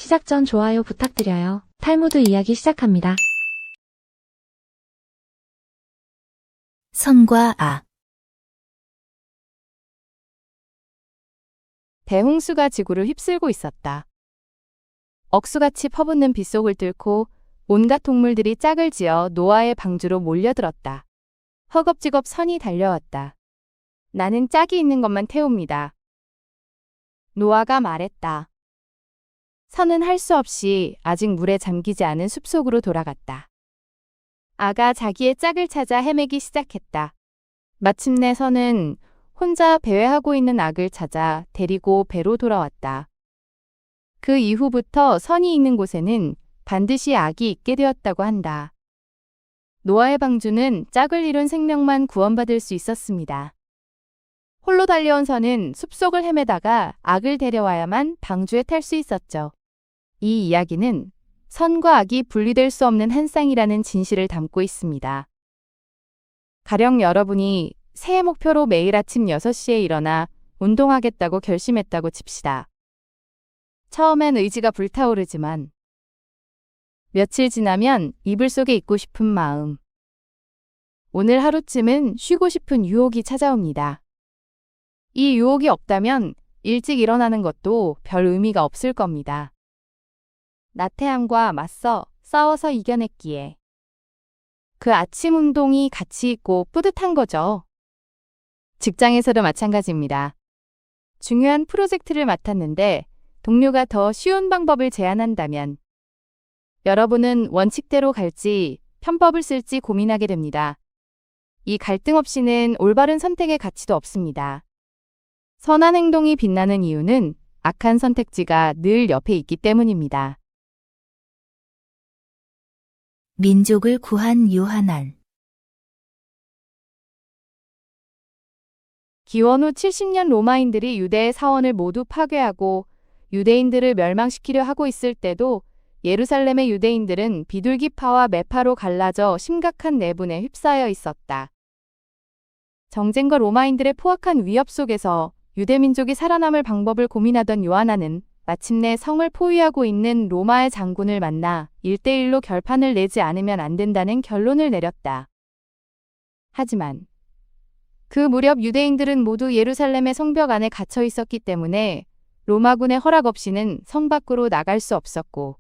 시작 전 좋아요 부탁드려요. 탈무드 이야기 시작합니다. 선과 악. 대홍수가 지구를 휩쓸고 있었다. 억수같이 퍼붓는 빗속을 뚫고 온갖 동물들이 짝을 지어 노아의 방주로 몰려들었다. 허겁지겁 선이 달려왔다. 나는 짝이 있는 것만 태웁니다. 노아가 말했다. 선은 할 수 없이 아직 물에 잠기지 않은 숲속으로 돌아갔다. 아가 자기의 짝을 찾아 헤매기 시작했다. 마침내 선은 혼자 배회하고 있는 악을 찾아 데리고 배로 돌아왔다. 그 이후부터 선이 있는 곳에는 반드시 악이 있게 되었다고 한다. 노아의 방주는 짝을 이룬 생명만 구원받을 수 있었습니다. 홀로 달려온 선은 숲속을 헤매다가 악을 데려와야만 방주에 탈 수 있었죠. 이 이야기는 선과 악이 분리될 수 없는 한 쌍이라는 진실을 담고 있습니다. 가령 여러분이 새해 목표로 매일 아침 6시에 일어나 운동하겠다고 결심했다고 칩시다. 처음엔 의지가 불타오르지만 며칠 지나면 이불 속에 있고 싶은 마음, 오늘 하루쯤은 쉬고 싶은 유혹이 찾아옵니다. 이 유혹이 없다면 일찍 일어나는 것도 별 의미가 없을 겁니다. 나태함과 맞서 싸워서 이겨냈기에 그 아침 운동이 가치 있고 뿌듯한 거죠. 직장에서도 마찬가지입니다. 중요한 프로젝트를 맡았는데 동료가 더 쉬운 방법을 제안한다면 여러분은 원칙대로 갈지 편법을 쓸지 고민하게 됩니다. 이 갈등 없이는 올바른 선택의 가치도 없습니다. 선한 행동이 빛나는 이유는 악한 선택지가 늘 옆에 있기 때문입니다. 민족을 구한 요하난. 기원 후 70년 로마인들이 유대의 사원을 모두 파괴하고 유대인들을 멸망시키려 하고 있을 때도 예루살렘의 유대인들은 비둘기파와 매파로 갈라져 심각한 내분에 휩싸여 있었다. 정쟁과 로마인들의 포악한 위협 속에서 유대민족이 살아남을 방법을 고민하던 요하나는 마침내 성을 포위하고 있는 로마의 장군을 만나 1대1로 결판을 내지 않으면 안 된다는 결론을 내렸다. 하지만 그 무렵 유대인들은 모두 예루살렘의 성벽 안에 갇혀 있었기 때문에 로마군의 허락 없이는 성 밖으로 나갈 수 없었고,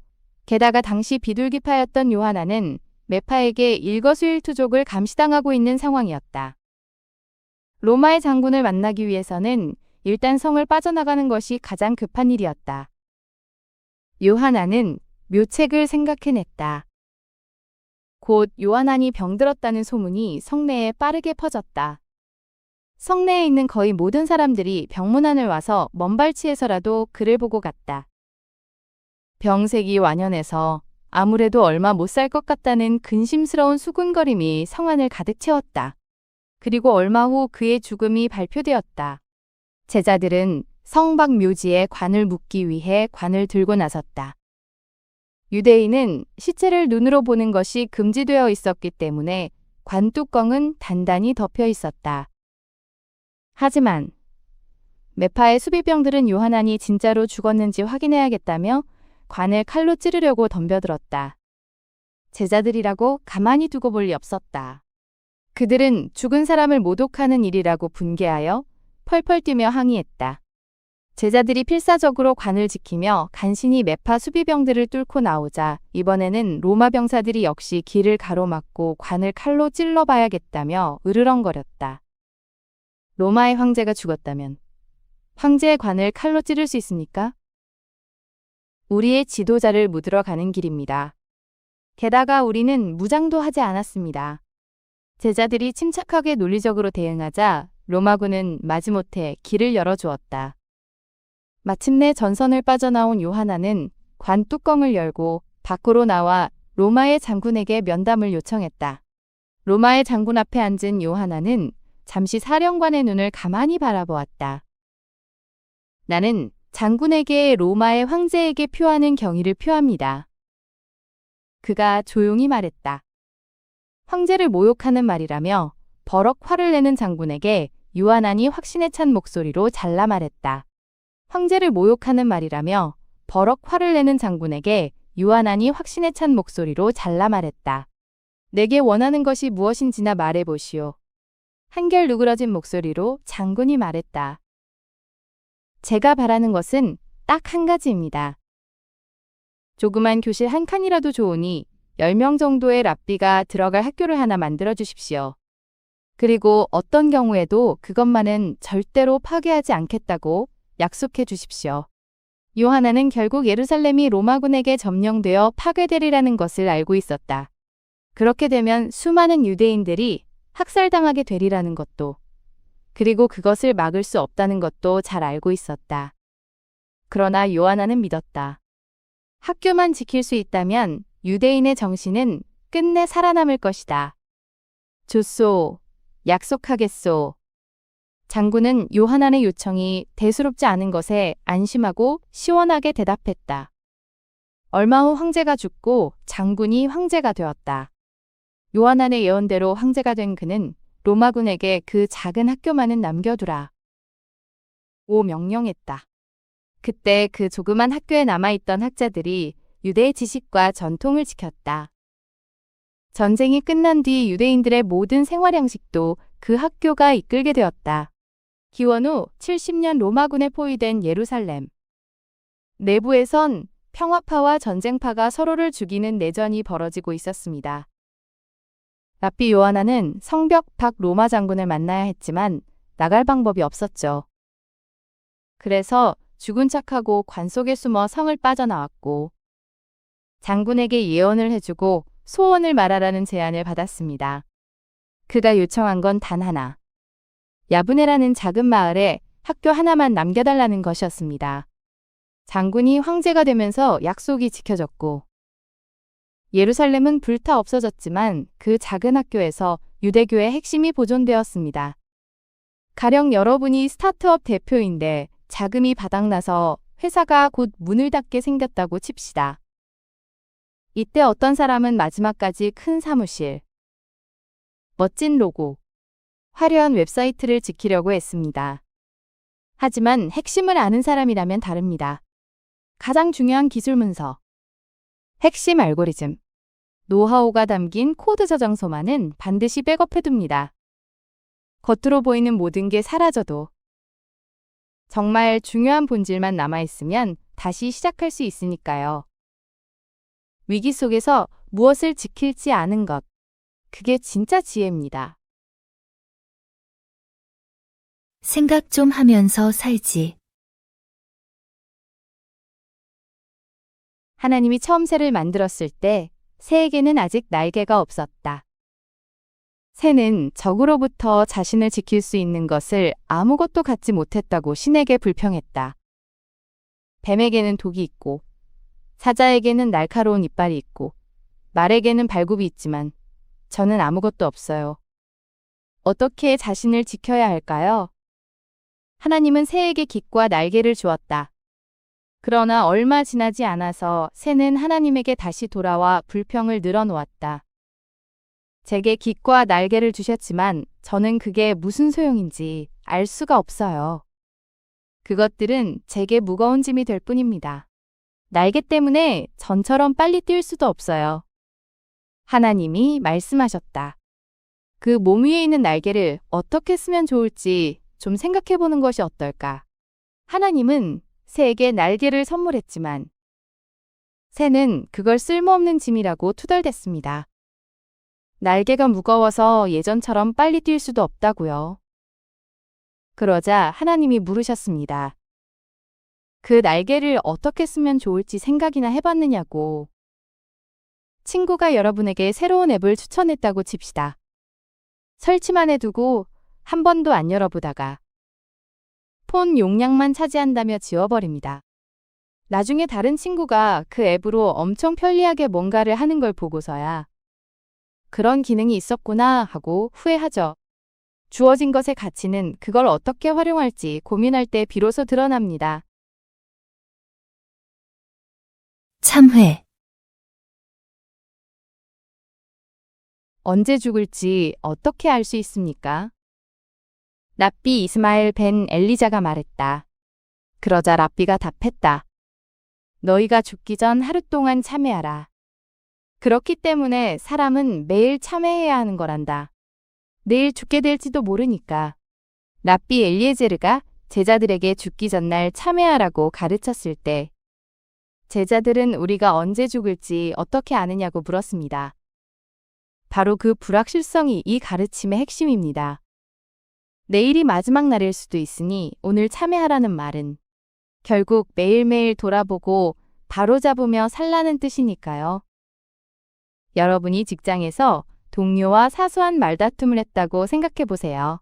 게다가 당시 비둘기파였던 요하나는 매파에게 일거수일투족을 감시당하고 있는 상황이었다. 로마의 장군을 만나기 위해서는 일단 성을 빠져나가는 것이 가장 급한 일이었다. 요하나는 묘책을 생각해냈다. 곧 요하난이 병들었다는 소문이 성내에 빠르게 퍼졌다. 성내에 있는 거의 모든 사람들이 병문안을 와서 먼발치에서라도 그를 보고 갔다. 병색이 완연해서 아무래도 얼마 못 살 것 같다는 근심스러운 수군거림이 성 안을 가득 채웠다. 그리고 얼마 후 그의 죽음이 발표되었다. 제자들은 성 밖 묘지에 관을 묻기 위해 관을 들고 나섰다. 유대인은 시체를 눈으로 보는 것이 금지되어 있었기 때문에 관 뚜껑은 단단히 덮여 있었다. 하지만 매파의 수비병들은 요하난이 진짜로 죽었는지 확인해야겠다며 관을 칼로 찌르려고 덤벼들었다. 제자들이라고 가만히 두고 볼 리 없었다. 그들은 죽은 사람을 모독하는 일이라고 분개하여 펄펄 뛰며 항의했다. 제자들이 필사적으로 관을 지키며 간신히 매파 수비병들을 뚫고 나오자 이번에는 로마 병사들이 역시 길을 가로막고 관을 칼로 찔러봐야겠다며 으르렁거렸다. 로마의 황제가 죽었다면 황제의 관을 칼로 찌를 수 있습니까? 우리의 지도자를 묻으러 가는 길입니다. 게다가 우리는 무장도 하지 않았습니다. 제자들이 침착하게 논리적으로 대응하자 로마군은 마지못해 길을 열어주었다. 마침내 전선을 빠져나온 요하나는 관 뚜껑을 열고 밖으로 나와 로마의 장군에게 면담을 요청했다. 로마의 장군 앞에 앉은 요하나는 잠시 사령관의 눈을 가만히 바라보았다. 나는 장군에게 로마의 황제에게 표하는 경의를 표합니다. 그가 조용히 말했다. 황제를 모욕하는 말이라며 버럭 화를 내는 장군에게 요하난이 확신에 찬 목소리로 잘라 말했다. 황제를 모욕하는 말이라며 버럭 화를 내는 장군에게 요한안이 확신에 찬 목소리로 잘라 말했다. 내게 원하는 것이 무엇인지나 말해보시오. 한결 누그러진 목소리로 장군이 말했다. 제가 바라는 것은 딱 한 가지입니다. 조그만 교실 한 칸이라도 좋으니 10명 정도의 랍비가 들어갈 학교를 하나 만들어 주십시오. 그리고 어떤 경우에도 그것만은 절대로 파괴하지 않겠다고 약속해 주십시오. 요하나는 결국 예루살렘이 로마군에게 점령되어 파괴되리라는 것을 알고 있었다. 그렇게 되면 수많은 유대인들이 학살당하게 되리라는 것도, 그리고 그것을 막을 수 없다는 것도 잘 알고 있었다. 그러나 요하나는 믿었다. 학교만 지킬 수 있다면 유대인의 정신은 끝내 살아남을 것이다. 좋소. 약속하겠소. 장군은 요하난의 요청이 대수롭지 않은 것에 안심하고 시원하게 대답했다. 얼마 후 황제가 죽고 장군이 황제가 되었다. 요하난의 예언대로 황제가 된 그는 로마군에게 그 작은 학교만은 남겨두라. 오 명령했다. 그때 그 조그만 학교에 남아있던 학자들이 유대의 지식과 전통을 지켰다. 전쟁이 끝난 뒤 유대인들의 모든 생활 양식도 그 학교가 이끌게 되었다. 기원 후 70년 로마군에 포위된 예루살렘. 내부에선 평화파와 전쟁파가 서로를 죽이는 내전이 벌어지고 있었습니다. 랍비 요하나는 성벽 밖 로마 장군을 만나야 했지만 나갈 방법이 없었죠. 그래서 죽은 척하고 관 속에 숨어 성을 빠져나왔고 장군에게 예언을 해주고 소원을 말하라는 제안을 받았습니다. 그가 요청한 건 단 하나. 야브네라는 작은 마을에 학교 하나만 남겨달라는 것이었습니다. 장군이 황제가 되면서 약속이 지켜졌고 예루살렘은 불타 없어졌지만 그 작은 학교에서 유대교의 핵심이 보존되었습니다. 가령 여러분이 스타트업 대표인데 자금이 바닥나서 회사가 곧 문을 닫게 생겼다고 칩시다. 이때 어떤 사람은 마지막까지 큰 사무실, 멋진 로고, 화려한 웹사이트를 지키려고 했습니다. 하지만 핵심을 아는 사람이라면 다릅니다. 가장 중요한 기술 문서, 핵심 알고리즘, 노하우가 담긴 코드 저장소만은 반드시 백업해둡니다. 겉으로 보이는 모든 게 사라져도 정말 중요한 본질만 남아있으면 다시 시작할 수 있으니까요. 위기 속에서 무엇을 지킬지 아는 것, 그게 진짜 지혜입니다. 생각 좀 하면서 살지. 하나님이 처음 새를 만들었을 때 새에게는 아직 날개가 없었다. 새는 적으로부터 자신을 지킬 수 있는 것을 아무것도 갖지 못했다고 신에게 불평했다. 뱀에게는 독이 있고 사자에게는 날카로운 이빨이 있고 말에게는 발굽이 있지만 저는 아무것도 없어요. 어떻게 자신을 지켜야 할까요? 하나님은 새에게 깃과 날개를 주었다. 그러나 얼마 지나지 않아서 새는 하나님에게 다시 돌아와 불평을 늘어놓았다. 제게 깃과 날개를 주셨지만 저는 그게 무슨 소용인지 알 수가 없어요. 그것들은 제게 무거운 짐이 될 뿐입니다. 날개 때문에 전처럼 빨리 뛸 수도 없어요. 하나님이 말씀하셨다. 그 몸 위에 있는 날개를 어떻게 쓰면 좋을지 좀 생각해 보는 것이 어떨까? 하나님은 새에게 날개를 선물했지만 새는 그걸 쓸모없는 짐이라고 투덜댔습니다. 날개가 무거워서 예전처럼 빨리 뛸 수도 없다고요. 그러자 하나님이 물으셨습니다. 그 날개를 어떻게 쓰면 좋을지 생각이나 해봤느냐고. 친구가 여러분에게 새로운 앱을 추천했다고 칩시다. 설치만 해두고 한 번도 안 열어보다가 폰 용량만 차지한다며 지워버립니다. 나중에 다른 친구가 그 앱으로 엄청 편리하게 뭔가를 하는 걸 보고서야 그런 기능이 있었구나 하고 후회하죠. 주어진 것의 가치는 그걸 어떻게 활용할지 고민할 때 비로소 드러납니다. 참회. 언제 죽을지 어떻게 알 수 있습니까? 랍비 이스마엘 벤 엘리자가 말했다. 그러자 랍비가 답했다. 너희가 죽기 전 하루 동안 참회하라. 그렇기 때문에 사람은 매일 참회해야 하는 거란다. 내일 죽게 될지도 모르니까. 랍비 엘리에제르가 제자들에게 죽기 전날 참회하라고 가르쳤을 때 제자들은 우리가 언제 죽을지 어떻게 아느냐고 물었습니다. 바로 그 불확실성이 이 가르침의 핵심입니다. 내일이 마지막 날일 수도 있으니 오늘 참회하라는 말은 결국 매일매일 돌아보고 바로잡으며 살라는 뜻이니까요. 여러분이 직장에서 동료와 사소한 말다툼을 했다고 생각해 보세요.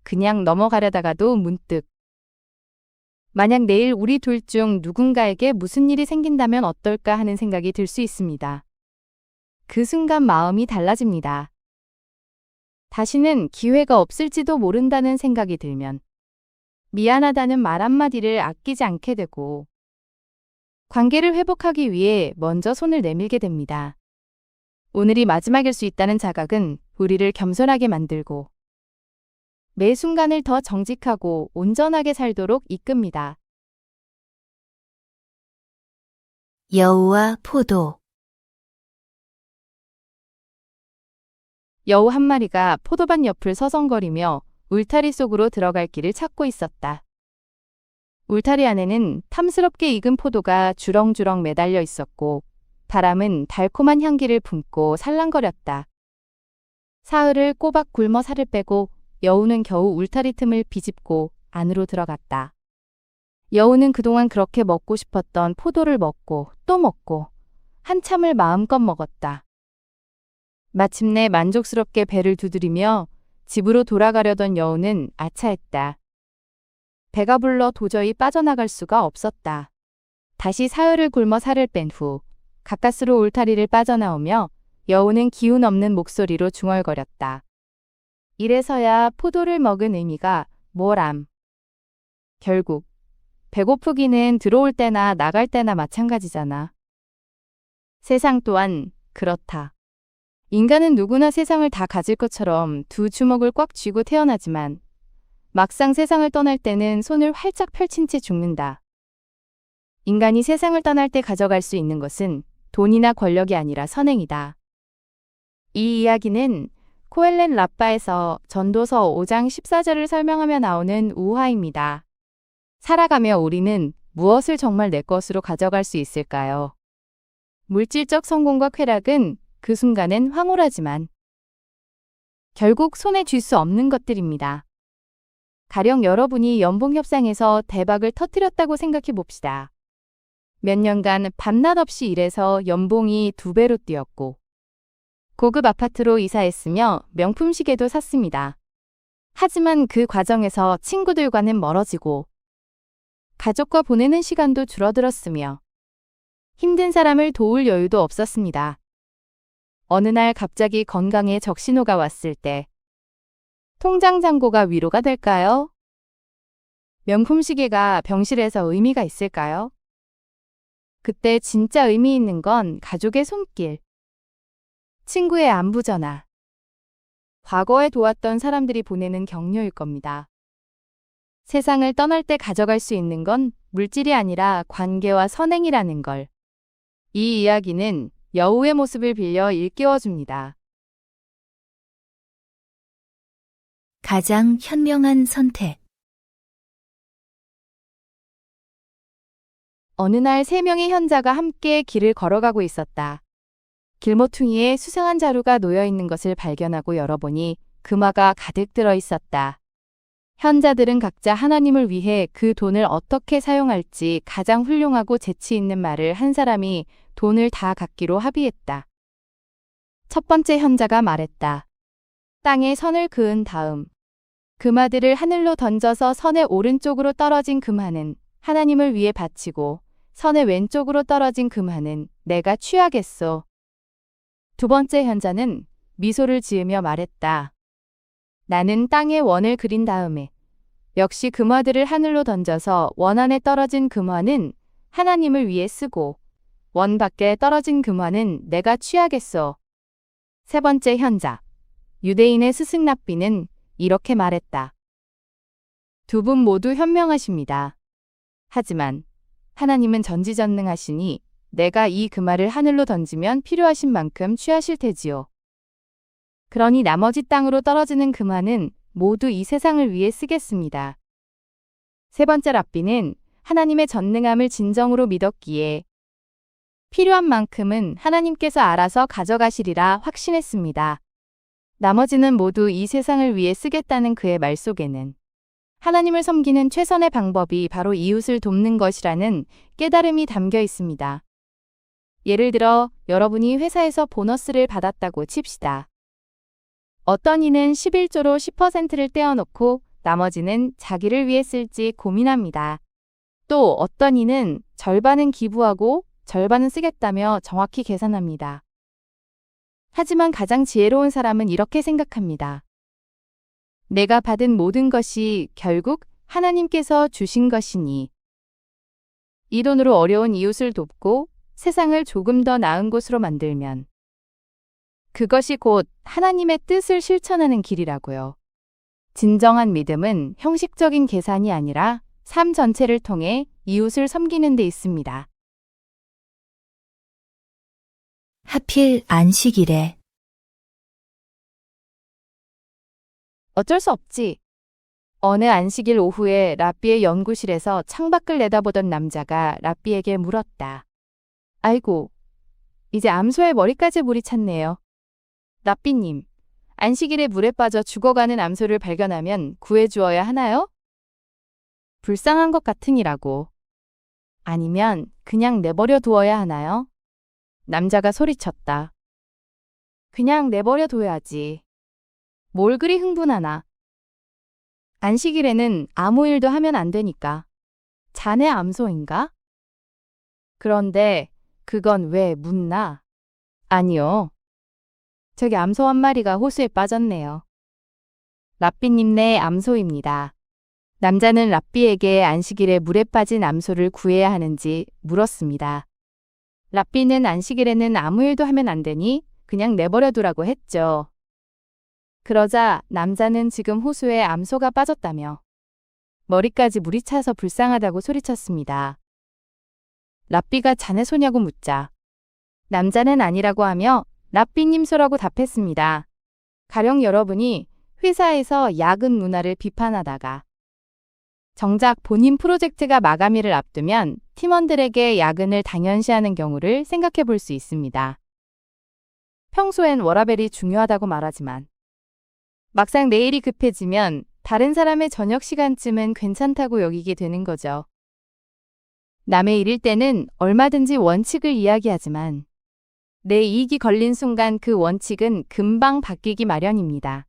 그냥 넘어가려다가도 문득 만약 내일 우리 둘 중 누군가에게 무슨 일이 생긴다면 어떨까 하는 생각이 들 수 있습니다. 그 순간 마음이 달라집니다. 다시는 기회가 없을지도 모른다는 생각이 들면 미안하다는 말 한마디를 아끼지 않게 되고 관계를 회복하기 위해 먼저 손을 내밀게 됩니다. 오늘이 마지막일 수 있다는 자각은 우리를 겸손하게 만들고 매 순간을 더 정직하고 온전하게 살도록 이끕니다. 여우와 포도. 여우 한 마리가 포도밭 옆을 서성거리며 울타리 속으로 들어갈 길을 찾고 있었다. 울타리 안에는 탐스럽게 익은 포도가 주렁주렁 매달려 있었고 바람은 달콤한 향기를 품고 살랑거렸다. 사흘을 꼬박 굶어 살을 빼고 여우는 겨우 울타리 틈을 비집고 안으로 들어갔다. 여우는 그동안 그렇게 먹고 싶었던 포도를 먹고 또 먹고 한참을 마음껏 먹었다. 마침내 만족스럽게 배를 두드리며 집으로 돌아가려던 여우는 아차했다. 배가 불러 도저히 빠져나갈 수가 없었다. 다시 사흘을 굶어 살을 뺀 후 가까스로 울타리를 빠져나오며 여우는 기운 없는 목소리로 중얼거렸다. 이래서야 포도를 먹은 의미가 뭐람. 결국 배고프기는 들어올 때나 나갈 때나 마찬가지잖아. 세상 또한 그렇다. 인간은 누구나 세상을 다 가질 것처럼 두 주먹을 꽉 쥐고 태어나지만 막상 세상을 떠날 때는 손을 활짝 펼친 채 죽는다. 인간이 세상을 떠날 때 가져갈 수 있는 것은 돈이나 권력이 아니라 선행이다. 이 이야기는 코엘렛 라빠에서 전도서 5장 14절을 설명하며 나오는 우화입니다. 살아가며 우리는 무엇을 정말 내 것으로 가져갈 수 있을까요? 물질적 성공과 쾌락은 그 순간엔 황홀하지만 결국 손에 쥘 수 없는 것들입니다. 가령 여러분이 연봉협상에서 대박을 터뜨렸다고 생각해 봅시다. 몇 년간 밤낮 없이 일해서 연봉이 2배로 뛰었고 고급 아파트로 이사했으며 명품 시계도 샀습니다. 하지만 그 과정에서 친구들과는 멀어지고 가족과 보내는 시간도 줄어들었으며 힘든 사람을 도울 여유도 없었습니다. 어느 날 갑자기 건강에 적신호가 왔을 때 통장 잔고가 위로가 될까요? 명품 시계가 병실에서 의미가 있을까요? 그때 진짜 의미 있는 건 가족의 손길, 친구의 안부 전화, 과거에 도왔던 사람들이 보내는 격려일 겁니다. 세상을 떠날 때 가져갈 수 있는 건 물질이 아니라 관계와 선행이라는 걸. 이 이야기는 여우의 모습을 빌려 일깨워줍니다. 가장 현명한 선택. 어느 날 3명의 현자가 함께 길을 걸어가고 있었다. 길모퉁이에 수상한 자루가 놓여 있는 것을 발견하고 열어보니 금화가 가득 들어 있었다. 현자들은 각자 하나님을 위해 그 돈을 어떻게 사용할지 가장 훌륭하고 재치 있는 말을 한 사람이 돈을 다 갖기로 합의했다. 첫 번째 현자가 말했다. 땅에 선을 그은 다음 금화들을 하늘로 던져서 선의 오른쪽으로 떨어진 금화는 하나님을 위해 바치고 선의 왼쪽으로 떨어진 금화는 내가 취하겠소. 두 번째 현자는 미소를 지으며 말했다. 나는 땅에 원을 그린 다음에 역시 금화들을 하늘로 던져서 원 안에 떨어진 금화는 하나님을 위해 쓰고 원 밖에 떨어진 금화는 내가 취하겠소. 세 번째 현자, 유대인의 스승 랍비는 이렇게 말했다. 두 분 모두 현명하십니다. 하지만 하나님은 전지전능하시니 내가 이 금화를 하늘로 던지면 필요하신 만큼 취하실 테지요. 그러니 나머지 땅으로 떨어지는 금화는 모두 이 세상을 위해 쓰겠습니다. 세 번째 랍비는 하나님의 전능함을 진정으로 믿었기에 필요한 만큼은 하나님께서 알아서 가져가시리라 확신했습니다. 나머지는 모두 이 세상을 위해 쓰겠다는 그의 말 속에는 하나님을 섬기는 최선의 방법이 바로 이웃을 돕는 것이라는 깨달음이 담겨 있습니다. 예를 들어 여러분이 회사에서 보너스를 받았다고 칩시다. 어떤 이는 11조로 10%를 떼어놓고 나머지는 자기를 위해 쓸지 고민합니다. 또 어떤 이는 절반은 기부하고 절반은 쓰겠다며 정확히 계산합니다. 하지만 가장 지혜로운 사람은 이렇게 생각합니다. 내가 받은 모든 것이 결국 하나님께서 주신 것이니 이 돈으로 어려운 이웃을 돕고 세상을 조금 더 나은 곳으로 만들면 그것이 곧 하나님의 뜻을 실천하는 길이라고요. 진정한 믿음은 형식적인 계산이 아니라 삶 전체를 통해 이웃을 섬기는 데 있습니다. 하필 안식일에. 어쩔 수 없지. 어느 안식일 오후에 랍비의 연구실에서 창밖을 내다보던 남자가 랍비에게 물었다. 아이고, 이제 암소의 머리까지 물이 찼네요. 랍비님, 안식일에 물에 빠져 죽어가는 암소를 발견하면 구해주어야 하나요? 불쌍한 것 같으니라고. 아니면 그냥 내버려 두어야 하나요? 남자가 소리쳤다. 그냥 내버려 둬야지. 뭘 그리 흥분하나. 안식일에는 아무 일도 하면 안 되니까. 자네 암소인가? 그런데 그건 왜 묻나? 아니요. 저기 암소 한 마리가 호수에 빠졌네요. 랍비님 네 암소입니다. 남자는 랍비에게 안식일에 물에 빠진 암소를 구해야 하는지 물었습니다. 랍비는 안식일에는 아무 일도 하면 안 되니 그냥 내버려 두라고 했죠. 그러자 남자는 지금 호수에 암소가 빠졌다며 머리까지 물이 차서 불쌍하다고 소리쳤습니다. 랍비가 자네 소냐고 묻자 남자는 아니라고 하며 랍비님 소라고 답했습니다. 가령 여러분이 회사에서 야근 문화를 비판하다가 정작 본인 프로젝트가 마감일을 앞두면 팀원들에게 야근을 당연시하는 경우를 생각해 볼 수 있습니다. 평소엔 워라밸이 중요하다고 말하지만 막상 내일이 급해지면 다른 사람의 저녁 시간쯤은 괜찮다고 여기게 되는 거죠. 남의 일일 때는 얼마든지 원칙을 이야기하지만 내 이익이 걸린 순간 그 원칙은 금방 바뀌기 마련입니다.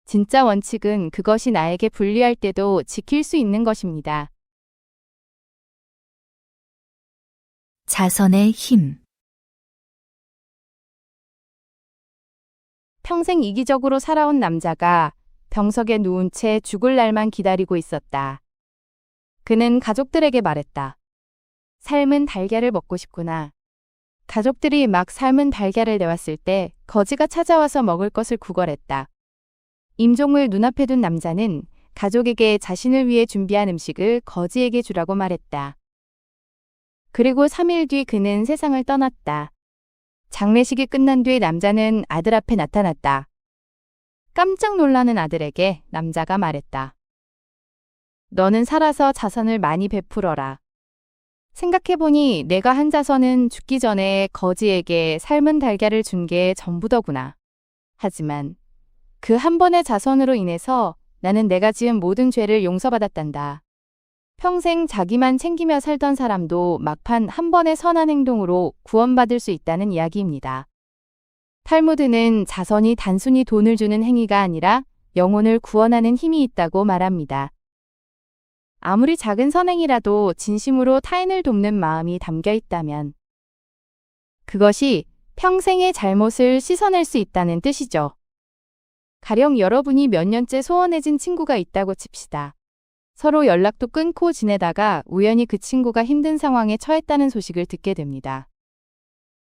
진짜 원칙은 그것이 나에게 불리할 때도 지킬 수 있는 것입니다. 자선의 힘. 평생 이기적으로 살아온 남자가 병석에 누운 채 죽을 날만 기다리고 있었다. 그는 가족들에게 말했다. 삶은 달걀을 먹고 싶구나. 가족들이 막 삶은 달걀을 내왔을 때 거지가 찾아와서 먹을 것을 구걸했다. 임종을 눈앞에 둔 남자는 가족에게 자신을 위해 준비한 음식을 거지에게 주라고 말했다. 그리고 3일 뒤 그는 세상을 떠났다. 장례식이 끝난 뒤 남자는 아들 앞에 나타났다. 깜짝 놀라는 아들에게 남자가 말했다. 너는 살아서 자선을 많이 베풀어라. 생각해보니 내가 한 자선은 죽기 전에 거지에게 삶은 달걀을 준 게 전부더구나. 하지만 그 한 번의 자선으로 인해서 나는 내가 지은 모든 죄를 용서받았단다. 평생 자기만 챙기며 살던 사람도 막판 한 번의 선한 행동으로 구원받을 수 있다는 이야기입니다. 탈무드는 자선이 단순히 돈을 주는 행위가 아니라 영혼을 구원하는 힘이 있다고 말합니다. 아무리 작은 선행이라도 진심으로 타인을 돕는 마음이 담겨 있다면 그것이 평생의 잘못을 씻어낼 수 있다는 뜻이죠. 가령 여러분이 몇 년째 소원해진 친구가 있다고 칩시다. 서로 연락도 끊고 지내다가 우연히 그 친구가 힘든 상황에 처했다는 소식을 듣게 됩니다.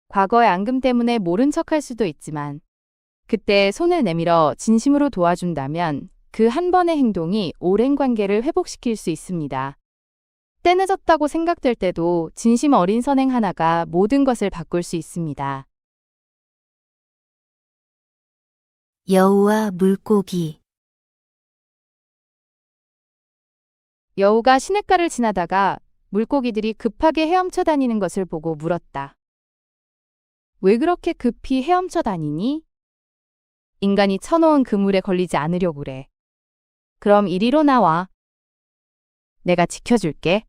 과거의 앙금 때문에 모른 척할 수도 있지만 그때 손을 내밀어 진심으로 도와준다면 그 한 번의 행동이 오랜 관계를 회복시킬 수 있습니다. 때 늦었다고 생각될 때도 진심 어린 선행 하나가 모든 것을 바꿀 수 있습니다. 여우와 물고기. 여우가 시냇가를 지나다가 물고기들이 급하게 헤엄쳐 다니는 것을 보고 물었다. 왜 그렇게 급히 헤엄쳐 다니니? 인간이 쳐놓은 그물에 걸리지 않으려고 그래. 그럼 이리로 나와. 내가 지켜줄게.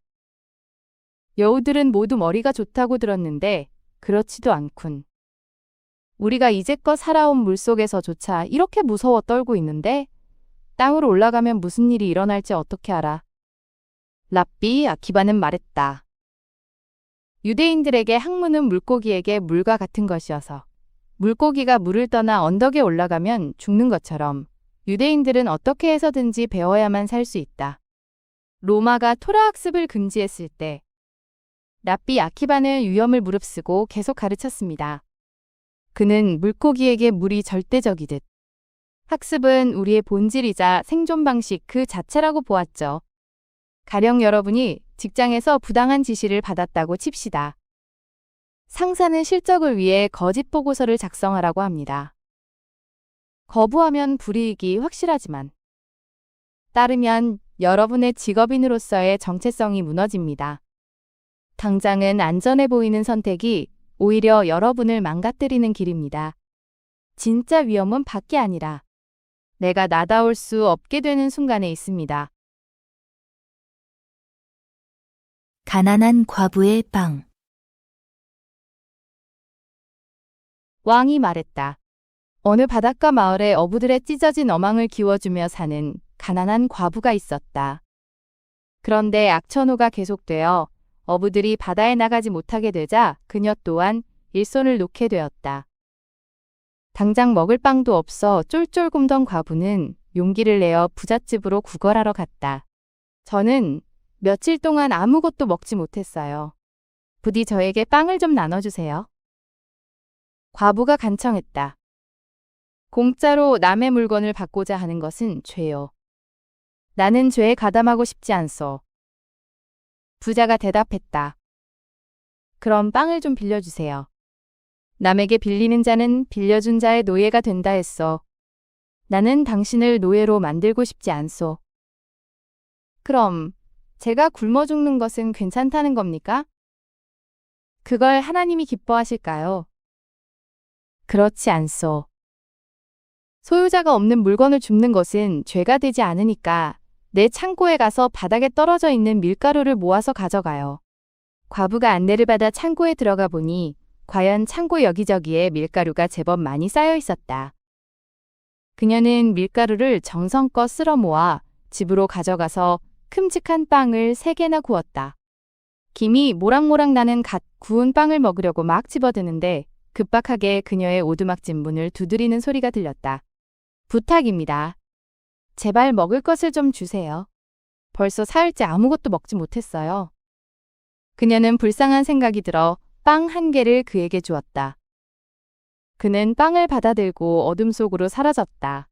여우들은 모두 머리가 좋다고 들었는데 그렇지도 않군. 우리가 이제껏 살아온 물속에서조차 이렇게 무서워 떨고 있는데 땅으로 올라가면 무슨 일이 일어날지 어떻게 알아? 랍비 아키바는 말했다. 유대인들에게 학문은 물고기에게 물과 같은 것이어서 물고기가 물을 떠나 언덕에 올라가면 죽는 것처럼 유대인들은 어떻게 해서든지 배워야만 살 수 있다. 로마가 토라 학습을 금지했을 때 랍비 아키바는 위험을 무릅쓰고 계속 가르쳤습니다. 그는 물고기에게 물이 절대적이듯 학습은 우리의 본질이자 생존 방식 그 자체라고 보았죠. 가령 여러분이 직장에서 부당한 지시를 받았다고 칩시다. 상사는 실적을 위해 거짓 보고서를 작성하라고 합니다. 거부하면 불이익이 확실하지만 따르면 여러분의 직업인으로서의 정체성이 무너집니다. 당장은 안전해 보이는 선택이 오히려 여러분을 망가뜨리는 길입니다. 진짜 위험은 밖이 아니라 내가 나다울 수 없게 되는 순간에 있습니다. 가난한 과부의 빵. 왕이 말했다. 어느 바닷가 마을에 어부들의 찢어진 어망을 기워주며 사는 가난한 과부가 있었다. 그런데 악천후가 계속되어 어부들이 바다에 나가지 못하게 되자 그녀 또한 일손을 놓게 되었다. 당장 먹을 빵도 없어 쫄쫄 굶던 과부는 용기를 내어 부잣집으로 구걸하러 갔다. 저는 며칠 동안 아무것도 먹지 못했어요. 부디 저에게 빵을 좀 나눠주세요. 과부가 간청했다. 공짜로 남의 물건을 받고자 하는 것은 죄요. 나는 죄에 가담하고 싶지 않소. 부자가 대답했다. 그럼 빵을 좀 빌려주세요. 남에게 빌리는 자는 빌려준 자의 노예가 된다 했소. 나는 당신을 노예로 만들고 싶지 않소. 그럼 제가 굶어 죽는 것은 괜찮다는 겁니까? 그걸 하나님이 기뻐하실까요? 그렇지 않소. 소유자가 없는 물건을 줍는 것은 죄가 되지 않으니까 내 창고에 가서 바닥에 떨어져 있는 밀가루를 모아서 가져가요. 과부가 안내를 받아 창고에 들어가 보니 과연 창고 여기저기에 밀가루가 제법 많이 쌓여 있었다. 그녀는 밀가루를 정성껏 쓸어 모아 집으로 가져가서 큼직한 빵을 3개나 구웠다. 김이 모락모락 나는 갓 구운 빵을 먹으려고 막 집어드는데 급박하게 그녀의 오두막집 문을 두드리는 소리가 들렸다. 부탁입니다. 제발 먹을 것을 좀 주세요. 벌써 사흘째 아무것도 먹지 못했어요. 그녀는 불쌍한 생각이 들어 빵 1개를 그에게 주었다. 그는 빵을 받아들고 어둠 속으로 사라졌다.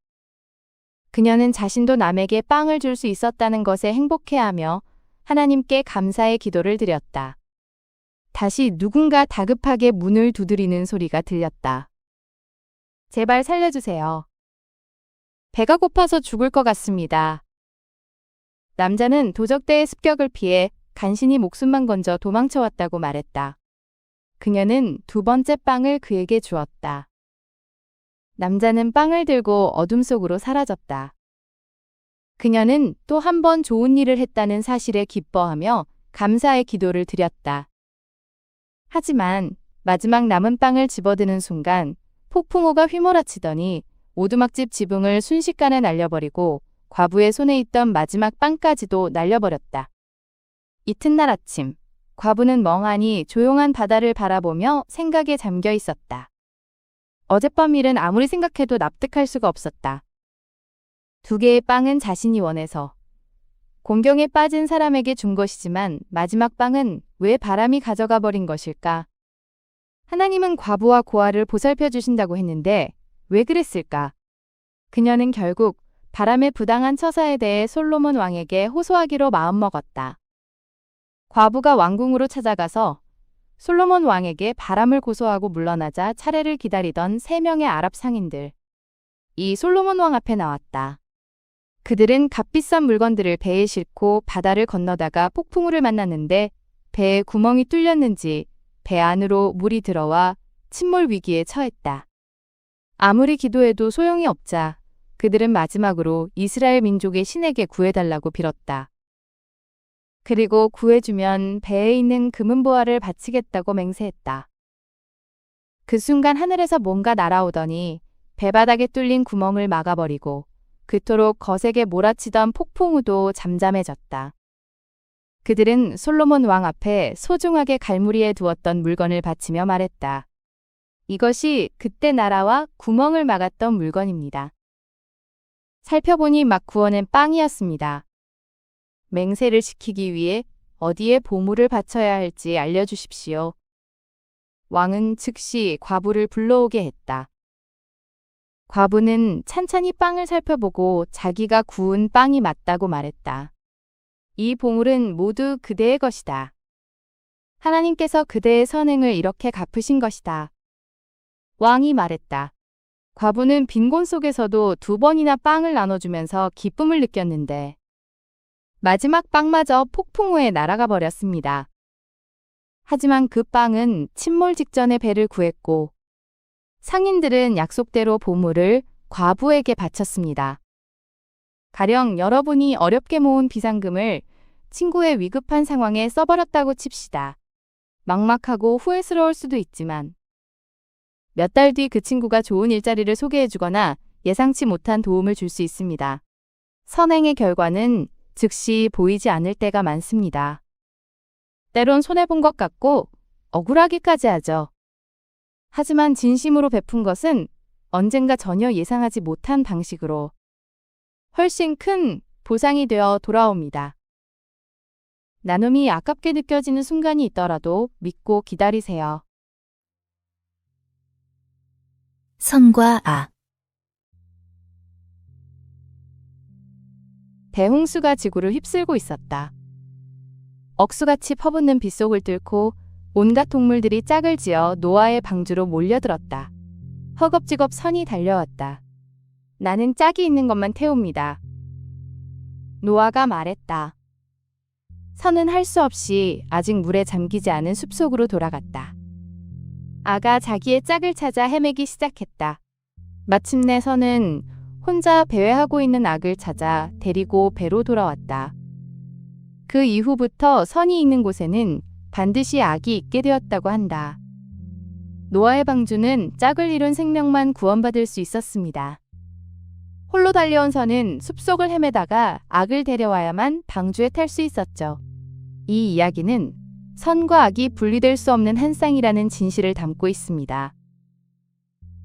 그녀는 자신도 남에게 빵을 줄 수 있었다는 것에 행복해하며 하나님께 감사의 기도를 드렸다. 다시 누군가 다급하게 문을 두드리는 소리가 들렸다. 제발 살려주세요. 배가 고파서 죽을 것 같습니다. 남자는 도적대의 습격을 피해 간신히 목숨만 건져 도망쳐왔다고 말했다. 그녀는 2번째 빵을 그에게 주었다. 남자는 빵을 들고 어둠 속으로 사라졌다. 그녀는 또 한 번 좋은 일을 했다는 사실에 기뻐하며 감사의 기도를 드렸다. 하지만 마지막 남은 빵을 집어드는 순간 폭풍우가 휘몰아치더니 오두막집 지붕을 순식간에 날려버리고 과부의 손에 있던 마지막 빵까지도 날려버렸다. 이튿날 아침, 과부는 멍하니 조용한 바다를 바라보며 생각에 잠겨 있었다. 어젯밤 일은 아무리 생각해도 납득할 수가 없었다. 2개의 빵은 자신이 원해서 공경에 빠진 사람에게 준 것이지만 마지막 빵은 왜 바람이 가져가 버린 것일까? 하나님은 과부와 고아를 보살펴 주신다고 했는데 왜 그랬을까? 그녀는 결국 바람의 부당한 처사에 대해 솔로몬 왕에게 호소하기로 마음먹었다. 과부가 왕궁으로 찾아가서 솔로몬 왕에게 바람을 고소하고 물러나자 차례를 기다리던 3명의 아랍 상인들. 이 솔로몬 왕 앞에 나왔다. 그들은 값비싼 물건들을 배에 싣고 바다를 건너다가 폭풍우를 만났는데 배에 구멍이 뚫렸는지 배 안으로 물이 들어와 침몰 위기에 처했다. 아무리 기도해도 소용이 없자 그들은 마지막으로 이스라엘 민족의 신에게 구해달라고 빌었다. 그리고 구해주면 배에 있는 금은보화를 바치겠다고 맹세했다. 그 순간 하늘에서 뭔가 날아오더니 배바닥에 뚫린 구멍을 막아버리고 그토록 거세게 몰아치던 폭풍우도 잠잠해졌다. 그들은 솔로몬 왕 앞에 소중하게 갈무리에 두었던 물건을 바치며 말했다. 이것이 그때 나라와 구멍을 막았던 물건입니다. 살펴보니 막 구워낸 빵이었습니다. 맹세를 지키기 위해 어디에 보물을 바쳐야 할지 알려주십시오. 왕은 즉시 과부를 불러오게 했다. 과부는 찬찬히 빵을 살펴보고 자기가 구운 빵이 맞다고 말했다. 이 보물은 모두 그대의 것이다. 하나님께서 그대의 선행을 이렇게 갚으신 것이다. 왕이 말했다. 과부는 빈곤 속에서도 2번이나 빵을 나눠주면서 기쁨을 느꼈는데 마지막 빵마저 폭풍우에 날아가 버렸습니다. 하지만 그 빵은 침몰 직전에 배를 구했고 상인들은 약속대로 보물을 과부에게 바쳤습니다. 가령 여러분이 어렵게 모은 비상금을 친구의 위급한 상황에 써버렸다고 칩시다. 막막하고 후회스러울 수도 있지만 몇 달 뒤 그 친구가 좋은 일자리를 소개해주거나 예상치 못한 도움을 줄 수 있습니다. 선행의 결과는 즉시 보이지 않을 때가 많습니다. 때론 손해본 것 같고 억울하기까지 하죠. 하지만 진심으로 베푼 것은 언젠가 전혀 예상하지 못한 방식으로 훨씬 큰 보상이 되어 돌아옵니다. 나눔이 아깝게 느껴지는 순간이 있더라도 믿고 기다리세요. 선과 악. 대홍수가 지구를 휩쓸고 있었다. 억수같이 퍼붓는 빗속을 뚫고 온갖 동물들이 짝을 지어 노아의 방주로 몰려들었다. 허겁지겁 선이 달려왔다. 나는 짝이 있는 것만 태웁니다. 노아가 말했다. 선은 할 수 없이 아직 물에 잠기지 않은 숲속으로 돌아갔다. 아가 자기의 짝을 찾아 헤매기 시작했다. 마침내 선은 혼자 배회하고 있는 악을 찾아 데리고 배로 돌아왔다. 그 이후부터 선이 있는 곳에는 반드시 악이 있게 되었다고 한다. 노아의 방주는 짝을 이룬 생명만 구원받을 수 있었습니다. 홀로 달려온 선은 숲속을 헤매다가 악을 데려와야만 방주에 탈 수 있었죠. 이 이야기는 선과 악이 분리될 수 없는 한 쌍이라는 진실을 담고 있습니다.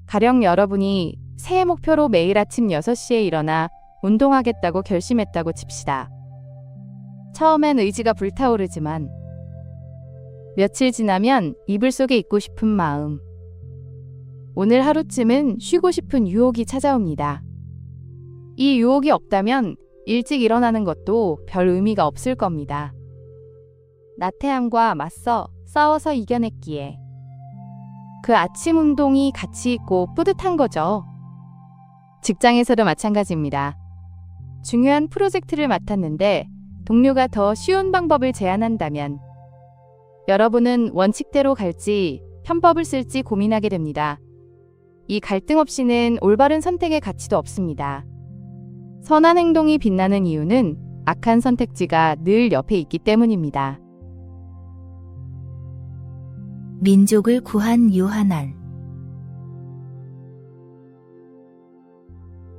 가령 여러분이 새해 목표로 매일 아침 6시에 일어나 운동하겠다고 결심했다고 칩시다. 처음엔 의지가 불타오르지만 며칠 지나면 이불 속에 있고 싶은 마음, 오늘 하루쯤은 쉬고 싶은 유혹이 찾아옵니다. 이 유혹이 없다면 일찍 일어나는 것도 별 의미가 없을 겁니다. 나태함과 맞서 싸워서 이겨냈기에 그 아침 운동이 가치 있고 뿌듯한 거죠. 직장에서도 마찬가지입니다. 중요한 프로젝트를 맡았는데 동료가 더 쉬운 방법을 제안한다면 여러분은 원칙대로 갈지 편법을 쓸지 고민하게 됩니다. 이 갈등 없이는 올바른 선택의 가치도 없습니다. 선한 행동이 빛나는 이유는 악한 선택지가 늘 옆에 있기 때문입니다. 민족을 구한 요하난.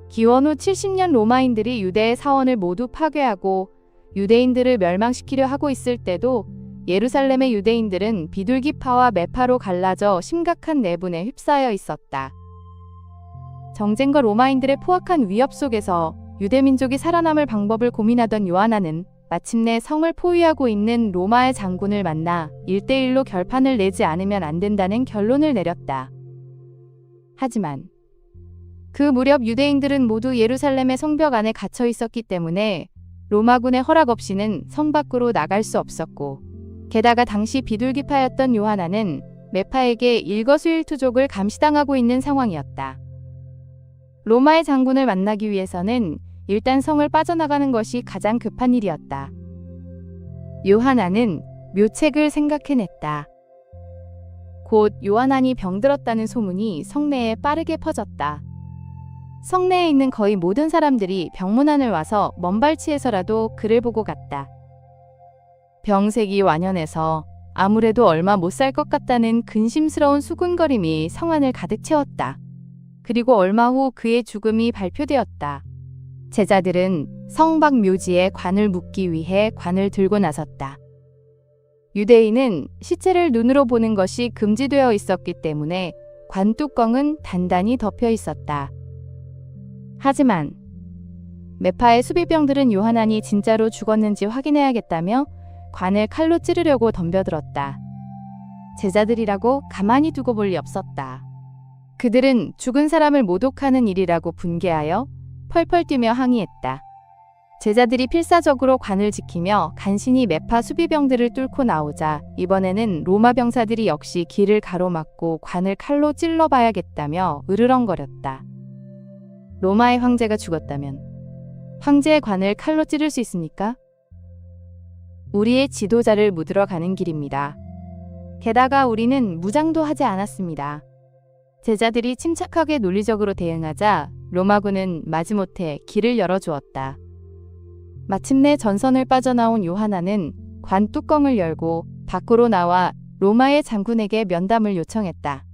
기원 후 70년 로마인들이 유대의 사원을 모두 파괴하고 유대인들을 멸망시키려 하고 있을 때도 예루살렘의 유대인들은 비둘기파와 매파로 갈라져 심각한 내분에 휩싸여 있었다. 정쟁과 로마인들의 포악한 위협 속에서 유대민족이 살아남을 방법을 고민하던 요하나는 마침내 성을 포위하고 있는 로마의 장군을 만나 1대1로 결판을 내지 않으면 안 된다는 결론을 내렸다. 하지만 그 무렵 유대인들은 모두 예루살렘의 성벽 안에 갇혀 있었기 때문에 로마군의 허락 없이는 성 밖으로 나갈 수 없었고 게다가 당시 비둘기파였던 요하나는 메파에게 일거수일투족을 감시당하고 있는 상황이었다. 로마의 장군을 만나기 위해서는 일단 성을 빠져나가는 것이 가장 급한 일이었다. 요하나는 묘책을 생각해냈다. 곧 요하난이 병들었다는 소문이 성내에 빠르게 퍼졌다. 성내에 있는 거의 모든 사람들이 병문안을 와서 먼발치에서라도 그를 보고 갔다. 병색이 완연해서 아무래도 얼마 못 살 것 같다는 근심스러운 수군거림이 성안을 가득 채웠다. 그리고 얼마 후 그의 죽음이 발표되었다. 제자들은 성 밖 묘지에 관을 묻기 위해 관을 들고 나섰다. 유대인은 시체를 눈으로 보는 것이 금지되어 있었기 때문에 관 뚜껑은 단단히 덮여 있었다. 하지만 메파의 수비병들은 요하난이 진짜로 죽었는지 확인해야겠다며 관을 칼로 찌르려고 덤벼들었다. 제자들이라고 가만히 두고 볼 리 없었다. 그들은 죽은 사람을 모독하는 일이라고 분개하여 펄펄 뛰며 항의했다. 제자들이 필사적으로 관을 지키며 간신히 메파 수비병들을 뚫고 나오자 이번에는 로마 병사들이 역시 길을 가로막고 관을 칼로 찔러봐야겠다며 으르렁거렸다. 로마의 황제가 죽었다면 황제의 관을 칼로 찌를 수 있습니까? 우리의 지도자를 묻으러 가는 길입니다. 게다가 우리는 무장도 하지 않았습니다. 제자들이 침착하게 논리적으로 대응하자 로마군은 마지못해 길을 열어주었다. 마침내 전선을 빠져나온 요하나는 관 뚜껑을 열고 밖으로 나와 로마의 장군에게 면담을 요청했다.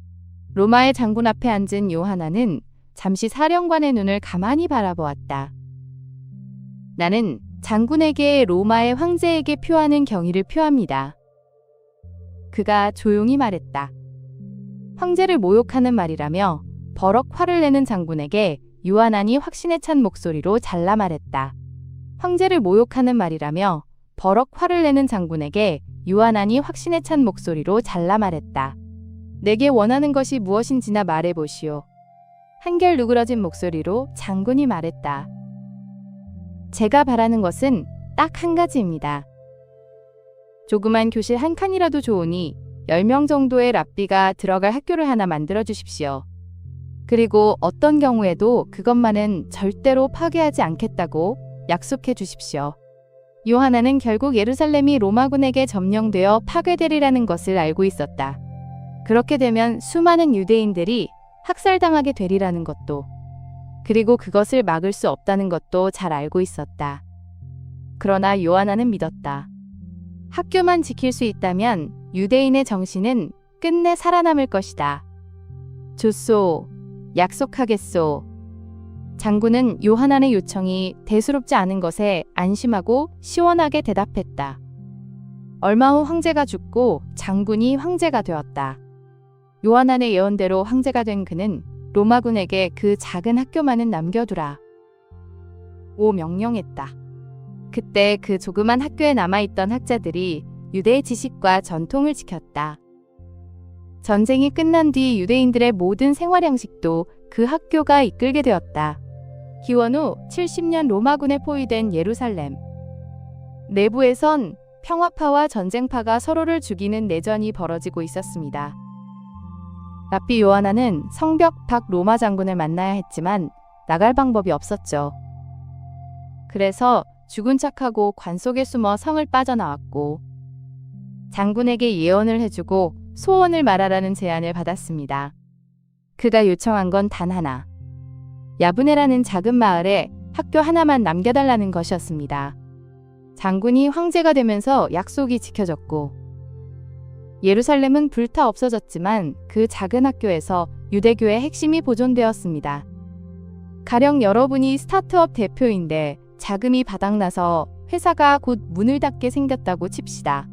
로마의 장군 앞에 앉은 요하나는 잠시 사령관의 눈을 가만히 바라보았다. 나는 장군에게 로마의 황제에게 표하는 경의를 표합니다. 그가 조용히 말했다. 황제를 모욕하는 말이라며 버럭 화를 내는 장군에게 요하난이 확신에 찬 목소리로 잘라 말했다. 황제를 모욕하는 말이라며 버럭 화를 내는 장군에게 요하난이 확신에 찬 목소리로 잘라 말했다. 내게 원하는 것이 무엇인지나 말해보시오. 한결 누그러진 목소리로 장군이 말했다. 제가 바라는 것은 딱 한 가지입니다. 조그만 교실 한 칸이라도 좋으니 10명 정도의 랍비가 들어갈 학교를 하나 만들어 주십시오. 그리고 어떤 경우에도 그것만은 절대로 파괴하지 않겠다고 약속해 주십시오. 요하나는 결국 예루살렘이 로마군에게 점령되어 파괴되리라는 것을 알고 있었다. 그렇게 되면 수많은 유대인들이 학살당하게 되리라는 것도, 그리고 그것을 막을 수 없다는 것도 잘 알고 있었다. 그러나 요하나는 믿었다. 학교만 지킬 수 있다면 유대인의 정신은 끝내 살아남을 것이다. 좋소. 약속하겠소. 장군은 요하난의 요청이 대수롭지 않은 것에 안심하고 시원하게 대답했다. 얼마 후 황제가 죽고 장군이 황제가 되었다. 요하난의 예언대로 황제가 된 그는 로마군에게 그 작은 학교만은 남겨두라 오 명령했다. 그때 그 조그만 학교에 남아있던 학자들이 유대의 지식과 전통을 지켰다. 전쟁이 끝난 뒤 유대인들의 모든 생활 양식도 그 학교가 이끌게 되었다. 기원 후 70년 로마군에 포위된 예루살렘. 내부에선 평화파와 전쟁파가 서로를 죽이는 내전이 벌어지고 있었습니다. 랍비 요하나는 성벽 밖 로마 장군을 만나야 했지만 나갈 방법이 없었죠. 그래서 죽은 척하고 관 속에 숨어 성을 빠져나왔고 장군에게 예언을 해주고 소원을 말하라는 제안을 받았습니다. 그가 요청한 건 단 하나. 야브네라는 작은 마을에 학교 하나만 남겨달라는 것이었습니다. 장군이 황제가 되면서 약속이 지켜졌고 예루살렘은 불타 없어졌지만 그 작은 학교에서 유대교의 핵심이 보존되었습니다. 가령 여러분이 스타트업 대표인데 자금이 바닥나서 회사가 곧 문을 닫게 생겼다고 칩시다.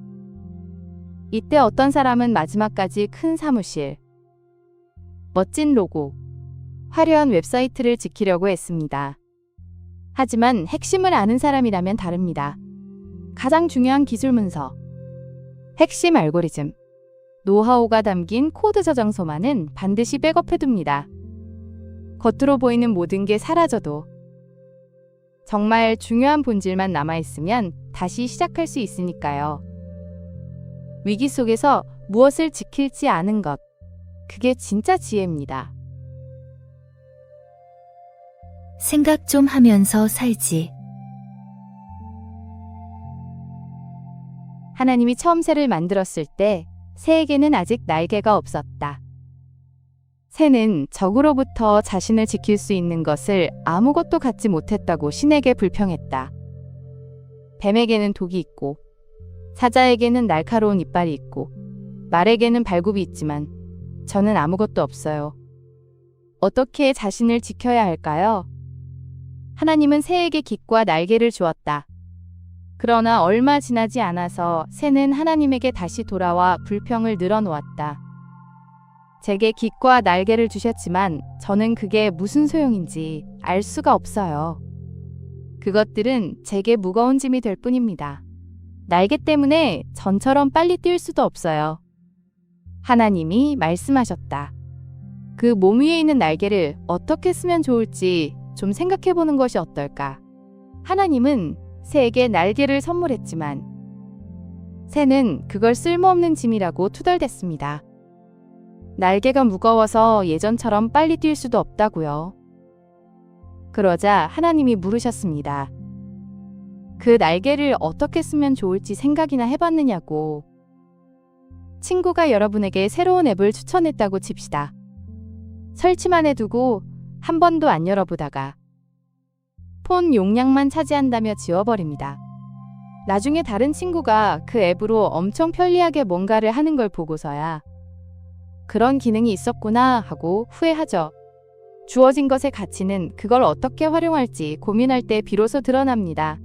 이때 어떤 사람은 마지막까지 큰 사무실, 멋진 로고, 화려한 웹사이트를 지키려고 했습니다. 하지만 핵심을 아는 사람이라면 다릅니다. 가장 중요한 기술 문서, 핵심 알고리즘, 노하우가 담긴 코드 저장소만은 반드시 백업해둡니다. 겉으로 보이는 모든 게 사라져도 정말 중요한 본질만 남아있으면 다시 시작할 수 있으니까요. 위기 속에서 무엇을 지킬지 아는 것. 그게 진짜 지혜입니다. 생각 좀 하면서 살지. 하나님이 처음 새를 만들었을 때 새에게는 아직 날개가 없었다. 새는 적으로부터 자신을 지킬 수 있는 것을 아무것도 갖지 못했다고 신에게 불평했다. 뱀에게는 독이 있고 사자에게는 날카로운 이빨이 있고 말에게는 발굽이 있지만 저는 아무것도 없어요. 어떻게 자신을 지켜야 할까요? 하나님은 새에게 깃과 날개를 주었다. 그러나 얼마 지나지 않아서 새는 하나님에게 다시 돌아와 불평을 늘어놓았다. 제게 깃과 날개를 주셨지만 저는 그게 무슨 소용인지 알 수가 없어요. 그것들은 제게 무거운 짐이 될 뿐입니다. 날개 때문에 전처럼 빨리 뛸 수도 없어요. 하나님이 말씀하셨다. 그 몸 위에 있는 날개를 어떻게 쓰면 좋을지 좀 생각해 보는 것이 어떨까? 하나님은 새에게 날개를 선물했지만 새는 그걸 쓸모없는 짐이라고 투덜댔습니다. 날개가 무거워서 예전처럼 빨리 뛸 수도 없다고요. 그러자 하나님이 물으셨습니다. 그 날개를 어떻게 쓰면 좋을지 생각이나 해봤느냐고. 친구가 여러분에게 새로운 앱을 추천했다고 칩시다. 설치만 해두고 한 번도 안 열어보다가 폰 용량만 차지한다며 지워버립니다. 나중에 다른 친구가 그 앱으로 엄청 편리하게 뭔가를 하는 걸 보고서야 그런 기능이 있었구나 하고 후회하죠. 주어진 것의 가치는 그걸 어떻게 활용할지 고민할 때 비로소 드러납니다.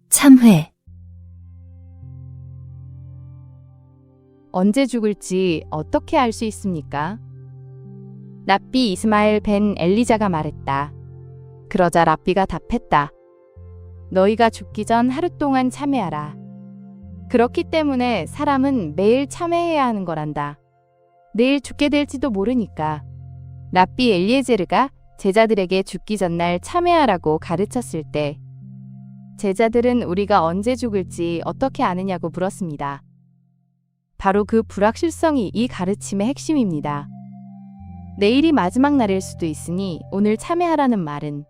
참회. 언제 죽을지 어떻게 알 수 있습니까? 랍비 이스마엘 벤 엘리자가 말했다. 그러자 랍비가 답했다. 너희가 죽기 전 하루 동안 참회하라. 그렇기 때문에 사람은 매일 참회해야 하는 거란다. 내일 죽게 될지도 모르니까. 랍비 엘리에제르가 제자들에게 죽기 전날 참회하라고 가르쳤을 때 제자들은 우리가 언제 죽을지 어떻게 아느냐고 물었습니다. 바로 그 불확실성이 이 가르침의 핵심입니다. 내일이 마지막 날일 수도 있으니 오늘 참회하라는 말은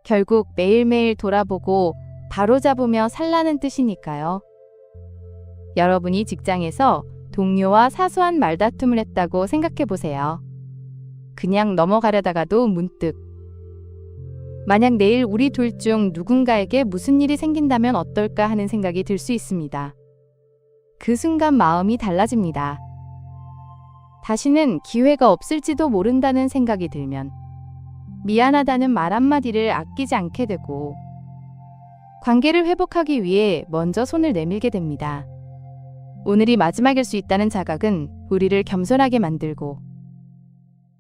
결국 매일매일 돌아보고 바로잡으며 살라는 뜻이니까요. 여러분이 직장에서 동료와 사소한 말다툼을 했다고 생각해 보세요. 그냥 넘어가려다가도 문득 만약 내일 우리 둘 중 누군가에게 무슨 일이 생긴다면 어떨까 하는 생각이 들 수 있습니다. 그 순간 마음이 달라집니다. 다시는 기회가 없을지도 모른다는 생각이 들면 미안하다는 말 한마디를 아끼지 않게 되고 관계를 회복하기 위해 먼저 손을 내밀게 됩니다. 오늘이 마지막일 수 있다는 자각은 우리를 겸손하게 만들고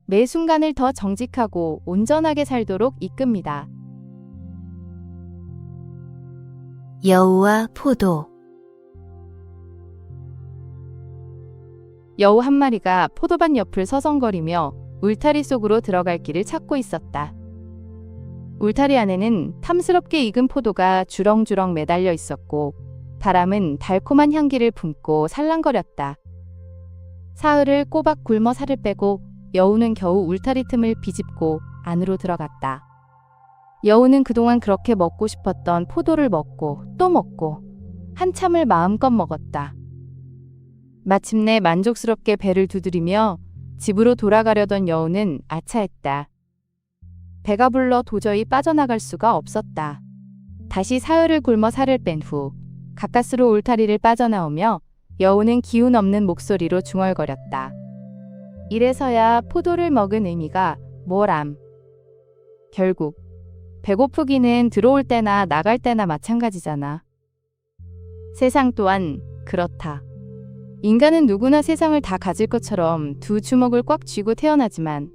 매 순간을 더 정직하고 온전하게 살도록 이끕니다. 여우와 포도. 여우 한 마리가 포도밭 옆을 서성거리며 울타리 속으로 들어갈 길을 찾고 있었다. 울타리 안에는 탐스럽게 익은 포도가 주렁주렁 매달려 있었고 바람은 달콤한 향기를 품고 살랑거렸다. 사흘을 꼬박 굶어 살을 빼고 여우는 겨우 울타리 틈을 비집고 안으로 들어갔다. 여우는 그동안 그렇게 먹고 싶었던 포도를 먹고 또 먹고 한참을 마음껏 먹었다. 마침내 만족스럽게 배를 두드리며 집으로 돌아가려던 여우는 아차했다. 배가 불러 도저히 빠져나갈 수가 없었다. 다시 사흘을 굶어 살을 뺀 후 가까스로 울타리를 빠져나오며 여우는 기운 없는 목소리로 중얼거렸다. 이래서야 포도를 먹은 의미가 뭐람. 결국 배고프기는 들어올 때나 나갈 때나 마찬가지잖아. 세상 또한 그렇다. 인간은 누구나 세상을 다 가질 것처럼 두 주먹을 꽉 쥐고 태어나지만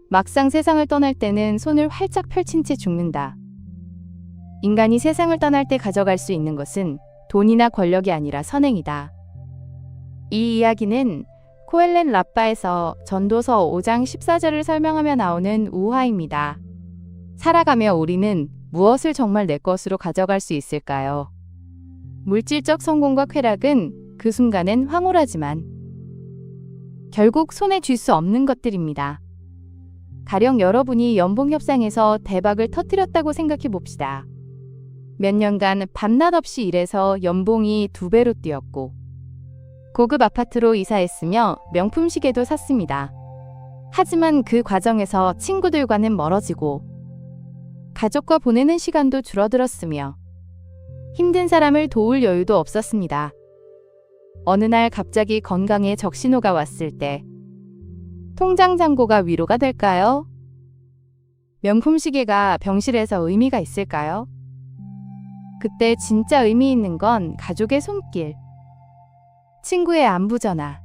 막상 세상을 떠날 때는 손을 활짝 펼친 채 죽는다. 인간이 세상을 떠날 때 가져갈 수 있는 것은 돈이나 권력이 아니라 선행이다. 이 이야기는 코엘렌 라빠에서 전도서 5장 14절을 설명하며 나오는 우화입니다. 살아가며 우리는 무엇을 정말 내 것으로 가져갈 수 있을까요? 물질적 성공과 쾌락은 그 순간엔 황홀하지만 결국 손에 쥘 수 없는 것들입니다. 가령 여러분이 연봉 협상에서 대박을 터뜨렸다고 생각해 봅시다. 몇 년간 밤낮 없이 일해서 연봉이 2배로 뛰었고 고급 아파트로 이사했으며 명품 시계도 샀습니다. 하지만 그 과정에서 친구들과는 멀어지고 가족과 보내는 시간도 줄어들었으며 힘든 사람을 도울 여유도 없었습니다. 어느 날 갑자기 건강에 적신호가 왔을 때 통장 잔고가 위로가 될까요? 명품 시계가 병실에서 의미가 있을까요? 그때 진짜 의미 있는 건 가족의 손길, 친구의 안부 전화,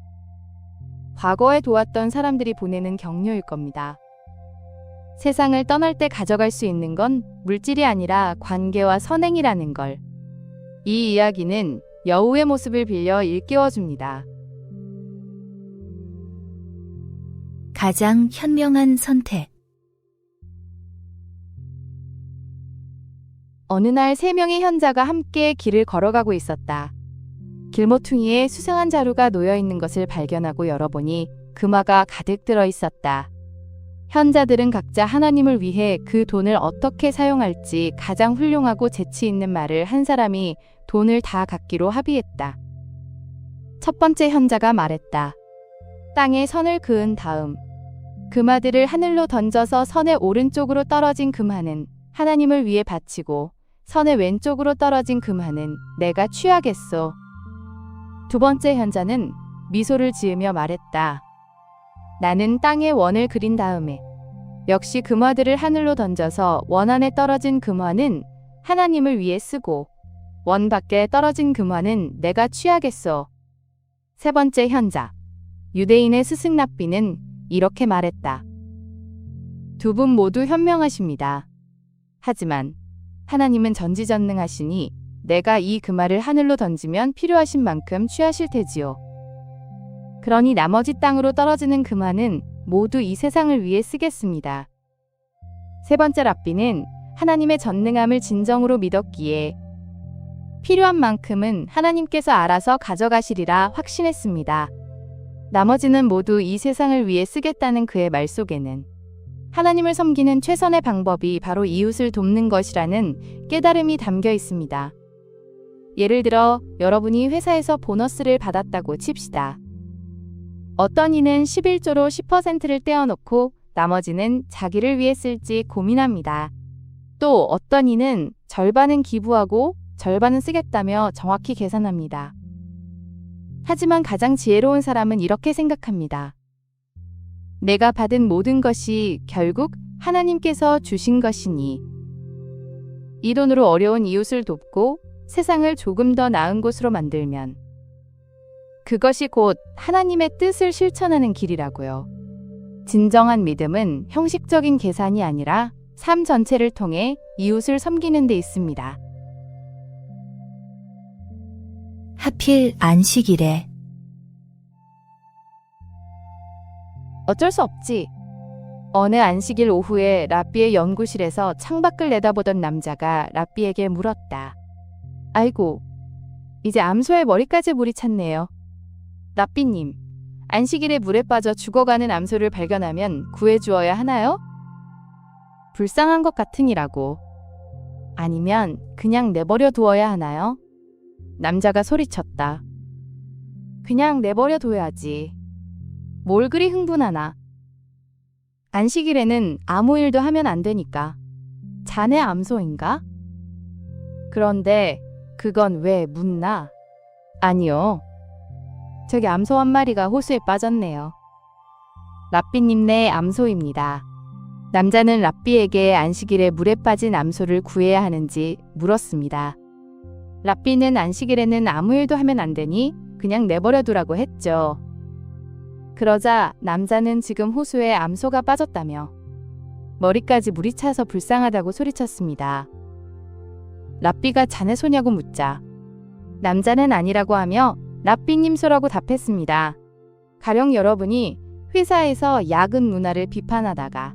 과거에 도왔던 사람들이 보내는 격려일 겁니다. 세상을 떠날 때 가져갈 수 있는 건 물질이 아니라 관계와 선행이라는 걸. 이 이야기는 여우의 모습을 빌려 일깨워줍니다. 가장 현명한 선택. 어느 날 3명의 현자가 함께 길을 걸어가고 있었다. 길모퉁이에 수상한 자루가 놓여 있는 것을 발견하고 열어보니 금화가 가득 들어 있었다. 현자들은 각자 하나님을 위해 그 돈을 어떻게 사용할지 가장 훌륭하고 재치 있는 말을 한 사람이 돈을 다 갖기로 합의했다. 첫 번째 현자가 말했다. 땅에 선을 그은 다음 금화들을 하늘로 던져서 선의 오른쪽으로 떨어진 금화는 하나님을 위해 바치고 선의 왼쪽으로 떨어진 금화는 내가 취하겠소. 두 번째 현자는 미소를 지으며 말했다. 나는 땅에 원을 그린 다음에 역시 금화들을 하늘로 던져서 원 안에 떨어진 금화는 하나님을 위해 쓰고 원 밖에 떨어진 금화는 내가 취하겠소. 세 번째 현자, 유대인의 스승 랍비는 이렇게 말했다. 두 분 모두 현명하십니다. 하지만 하나님은 전지전능하시니 내가 이 금화를 하늘로 던지면 필요하신 만큼 취하실 테지요. 그러니 나머지 땅으로 떨어지는 금화는 모두 이 세상을 위해 쓰겠습니다. 세 번째 랍비는 하나님의 전능함을 진정으로 믿었기에 필요한 만큼은 하나님께서 알아서 가져가시리라 확신했습니다. 나머지는 모두 이 세상을 위해 쓰겠다는 그의 말 속에는 하나님을 섬기는 최선의 방법이 바로 이웃을 돕는 것이라는 깨달음이 담겨 있습니다. 예를 들어 여러분이 회사에서 보너스를 받았다고 칩시다. 어떤 이는 11조로 10%를 떼어놓고 나머지는 자기를 위해 쓸지 고민합니다. 또 어떤 이는 절반은 기부하고 절반은 쓰겠다며 정확히 계산합니다. 하지만 가장 지혜로운 사람은 이렇게 생각합니다. 내가 받은 모든 것이 결국 하나님께서 주신 것이니 이 돈으로 어려운 이웃을 돕고 세상을 조금 더 나은 곳으로 만들면 그것이 곧 하나님의 뜻을 실천하는 길이라고요. 진정한 믿음은 형식적인 계산이 아니라 삶 전체를 통해 이웃을 섬기는 데 있습니다. 하필 안식일에. 어쩔 수 없지. 어느 안식일 오후에 랍비의 연구실에서 창밖을 내다보던 남자가 랍비에게 물었다. 아이고, 이제 암소의 머리까지 물이 찼네요. 랍비님, 안식일에 물에 빠져 죽어가는 암소를 발견하면 구해주어야 하나요? 불쌍한 것 같으니라고. 아니면 그냥 내버려 두어야 하나요? 남자가 소리쳤다. 그냥 내버려 둬야지. 뭘 그리 흥분하나. 안식일에는 아무 일도 하면 안 되니까. 자네 암소인가? 그런데 그건 왜 묻나? 아니요. 저기 암소 한 마리가 호수에 빠졌네요. 랍비님 네 암소입니다. 남자는 랍비에게 안식일에 물에 빠진 암소를 구해야 하는지 물었습니다. 랍비는 안식일에는 아무 일도 하면 안 되니 그냥 내버려 두라고 했죠. 그러자 남자는 지금 호수에 암소가 빠졌다며 머리까지 물이 차서 불쌍하다고 소리쳤습니다. 랍비가 자네 소냐고 묻자 남자는 아니라고 하며 랍비님 소라고 답했습니다. 가령 여러분이 회사에서 야근 문화를 비판하다가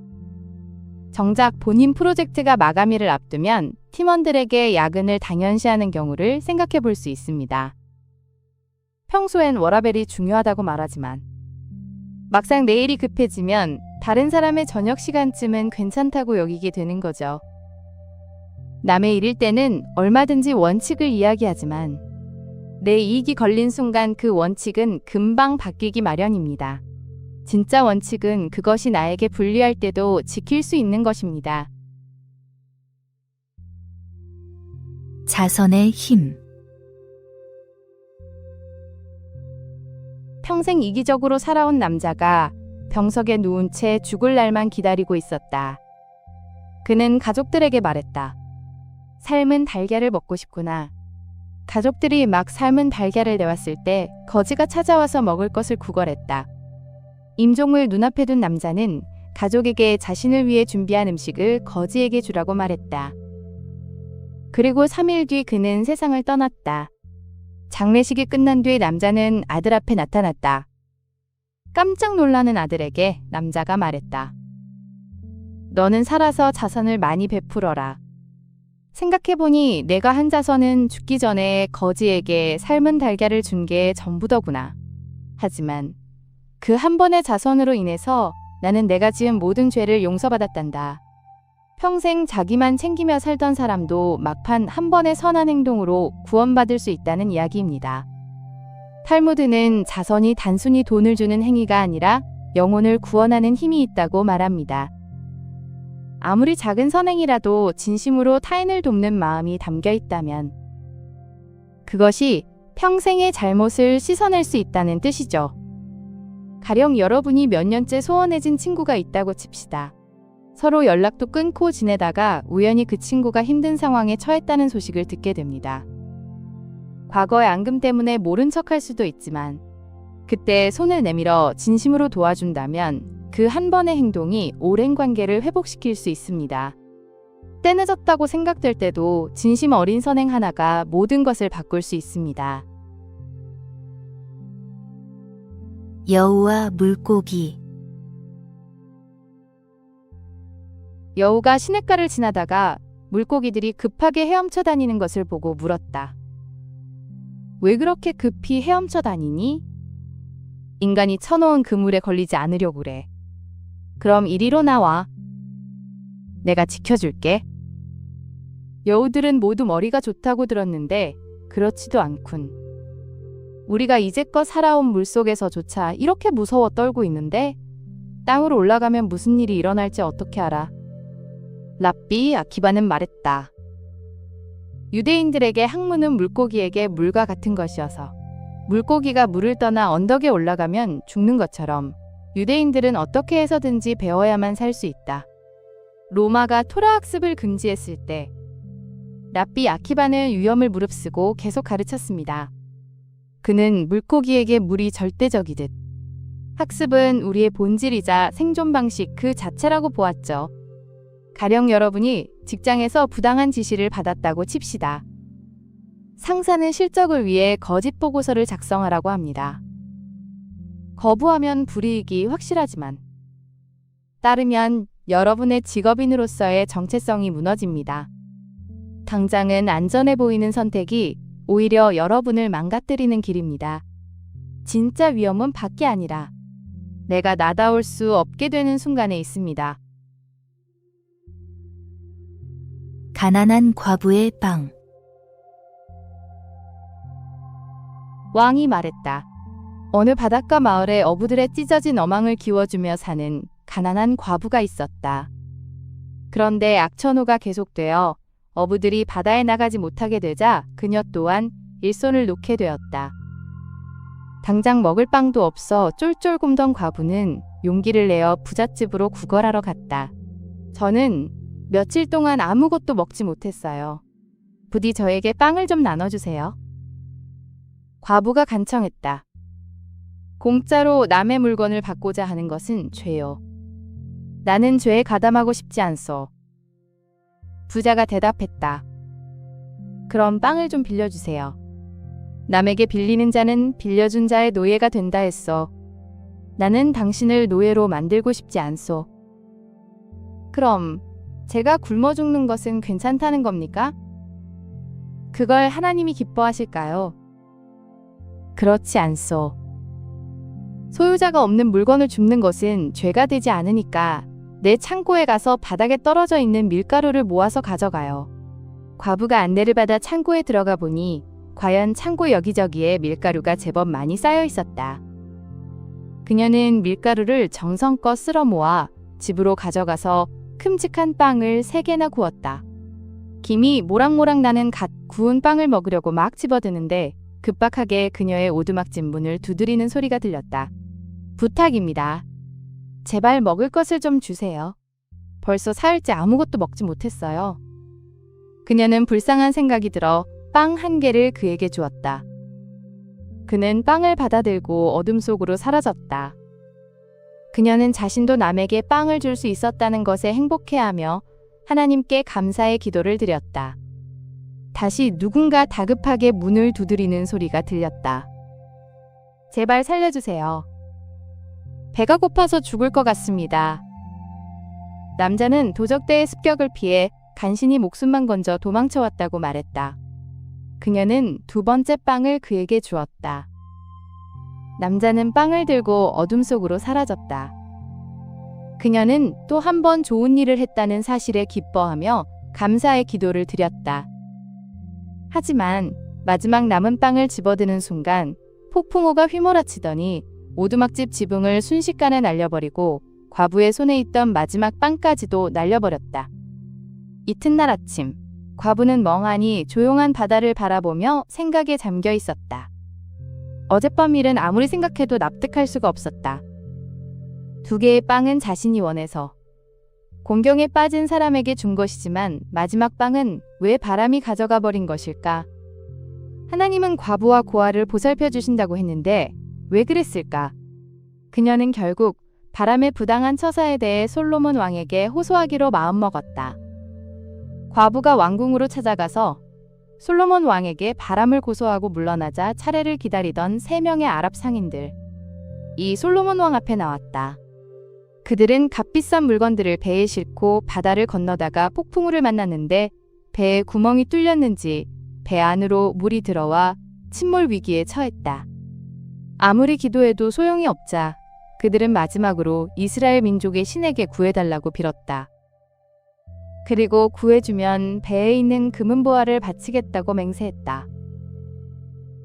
정작 본인 프로젝트가 마감일을 앞두면 팀원들에게 야근을 당연시하는 경우를 생각해 볼 수 있습니다. 평소엔 워라밸이 중요하다고 말하지만 막상 내일이 급해지면 다른 사람의 저녁 시간쯤은 괜찮다고 여기게 되는 거죠. 남의 일일 때는 얼마든지 원칙을 이야기하지만 내 이익이 걸린 순간 그 원칙은 금방 바뀌기 마련입니다. 진짜 원칙은 그것이 나에게 불리할 때도 지킬 수 있는 것입니다. 자선의 힘. 평생 이기적으로 살아온 남자가 병석에 누운 채 죽을 날만 기다리고 있었다. 그는 가족들에게 말했다. 삶은 달걀을 먹고 싶구나. 가족들이 막 삶은 달걀을 내왔을 때 거지가 찾아와서 먹을 것을 구걸했다. 임종을 눈앞에 둔 남자는 가족에게 자신을 위해 준비한 음식을 거지에게 주라고 말했다. 그리고 3일 뒤 그는 세상을 떠났다. 장례식이 끝난 뒤 남자는 아들 앞에 나타났다. 깜짝 놀라는 아들에게 남자가 말했다. 너는 살아서 자선을 많이 베풀어라. 생각해보니 내가 한 자선은 죽기 전에 거지에게 삶은 달걀을 준 게 전부더구나. 하지만 그 한 번의 자선으로 인해서 나는 내가 지은 모든 죄를 용서받았단다. 평생 자기만 챙기며 살던 사람도 막판 한 번의 선한 행동으로 구원받을 수 있다는 이야기입니다. 탈무드는 자선이 단순히 돈을 주는 행위가 아니라 영혼을 구원하는 힘이 있다고 말합니다. 아무리 작은 선행이라도 진심으로 타인을 돕는 마음이 담겨 있다면 그것이 평생의 잘못을 씻어낼 수 있다는 뜻이죠. 가령 여러분이 몇 년째 소원해진 친구가 있다고 칩시다. 서로 연락도 끊고 지내다가 우연히 그 친구가 힘든 상황에 처했다는 소식을 듣게 됩니다. 과거의 앙금 때문에 모른 척할 수도 있지만 그때 손을 내밀어 진심으로 도와준다면 그 한 번의 행동이 오랜 관계를 회복시킬 수 있습니다. 때 늦었다고 생각될 때도 진심 어린 선행 하나가 모든 것을 바꿀 수 있습니다. 여우와 물고기. 여우가 시냇가를 지나다가 물고기들이 급하게 헤엄쳐 다니는 것을 보고 물었다. 왜 그렇게 급히 헤엄쳐 다니니? 인간이 쳐놓은 그물에 걸리지 않으려고 그래. 그럼 이리로 나와. 내가 지켜줄게. 여우들은 모두 머리가 좋다고 들었는데 그렇지도 않군. 우리가 이제껏 살아온 물속에서조차 이렇게 무서워 떨고 있는데 땅으로 올라가면 무슨 일이 일어날지 어떻게 알아? 랍비 아키바는 말했다. 유대인들에게 학문은 물고기에게 물과 같은 것이어서 물고기가 물을 떠나 언덕에 올라가면 죽는 것처럼 유대인들은 어떻게 해서든지 배워야만 살 수 있다. 로마가 토라 학습을 금지했을 때 랍비 아키바는 위험을 무릅쓰고 계속 가르쳤습니다. 그는 물고기에게 물이 절대적이듯 학습은 우리의 본질이자 생존 방식 그 자체라고 보았죠. 가령 여러분이 직장에서 부당한 지시를 받았다고 칩시다. 상사는 실적을 위해 거짓 보고서를 작성하라고 합니다. 거부하면 불이익이 확실하지만 따르면 여러분의 직업인으로서의 정체성이 무너집니다. 당장은 안전해 보이는 선택이 오히려 여러분을 망가뜨리는 길입니다. 진짜 위험은 밖이 아니라 내가 나다울 수 없게 되는 순간에 있습니다. 가난한 과부의 빵. 왕이 말했다. 어느 바닷가 마을에 어부들의 찢어진 어망을 기워주며 사는 가난한 과부가 있었다. 그런데 악천후가 계속되어 어부들이 바다에 나가지 못하게 되자 그녀 또한 일손을 놓게 되었다. 당장 먹을 빵도 없어 쫄쫄 굶던 과부는 용기를 내어 부잣집으로 구걸하러 갔다. 저는 며칠 동안 아무것도 먹지 못했어요. 부디 저에게 빵을 좀 나눠주세요. 과부가 간청했다. 공짜로 남의 물건을 받고자 하는 것은 죄요. 나는 죄에 가담하고 싶지 않소. 부자가 대답했다. 그럼 빵을 좀 빌려주세요. 남에게 빌리는 자는 빌려준 자의 노예가 된다 했소. 나는 당신을 노예로 만들고 싶지 않소. 그럼 제가 굶어 죽는 것은 괜찮다는 겁니까? 그걸 하나님이 기뻐하실까요? 그렇지 않소. 소유자가 없는 물건을 줍는 것은 죄가 되지 않으니까 내 창고에 가서 바닥에 떨어져 있는 밀가루를 모아서 가져가요. 과부가 안내를 받아 창고에 들어가 보니 과연 창고 여기저기에 밀가루가 제법 많이 쌓여 있었다. 그녀는 밀가루를 정성껏 쓸어 모아 집으로 가져가서 큼직한 빵을 3개나 구웠다. 김이 모락모락 나는 갓 구운 빵을 먹으려고 막 집어드는데 급박하게 그녀의 오두막집 문을 두드리는 소리가 들렸다. 부탁입니다. 제발 먹을 것을 좀 주세요. 벌써 사흘째 아무것도 먹지 못했어요. 그녀는 불쌍한 생각이 들어 빵 1개를 그에게 주었다. 그는 빵을 받아들고 어둠 속으로 사라졌다. 그녀는 자신도 남에게 빵을 줄 수 있었다는 것에 행복해하며 하나님께 감사의 기도를 드렸다. 다시 누군가 다급하게 문을 두드리는 소리가 들렸다. 제발 살려주세요. 배가 고파서 죽을 것 같습니다. 남자는 도적대의 습격을 피해 간신히 목숨만 건져 도망쳐왔다고 말했다. 그녀는 2번째 빵을 그에게 주었다. 남자는 빵을 들고 어둠 속으로 사라졌다. 그녀는 또 한 번 좋은 일을 했다는 사실에 기뻐하며 감사의 기도를 드렸다. 하지만 마지막 남은 빵을 집어드는 순간 폭풍우가 휘몰아치더니 오두막집 지붕을 순식간에 날려버리고 과부의 손에 있던 마지막 빵까지도 날려버렸다. 이튿날 아침, 과부는 멍하니 조용한 바다를 바라보며 생각에 잠겨 있었다. 어젯밤 일은 아무리 생각해도 납득할 수가 없었다. 2개의 빵은 자신이 원해서 공경에 빠진 사람에게 준 것이지만 마지막 빵은 왜 바람이 가져가 버린 것일까? 하나님은 과부와 고아를 보살펴 주신다고 했는데 왜 그랬을까? 그녀는 결국 바람의 부당한 처사에 대해 솔로몬 왕에게 호소하기로 마음먹었다. 과부가 왕궁으로 찾아가서 솔로몬 왕에게 바람을 고소하고 물러나자 차례를 기다리던 3명의 아랍 상인들. 이 솔로몬 왕 앞에 나왔다. 그들은 값비싼 물건들을 배에 싣고 바다를 건너다가 폭풍우를 만났는데 배에 구멍이 뚫렸는지 배 안으로 물이 들어와 침몰 위기에 처했다. 아무리 기도해도 소용이 없자 그들은 마지막으로 이스라엘 민족의 신에게 구해달라고 빌었다. 그리고 구해주면 배에 있는 금은보화를 바치겠다고 맹세했다.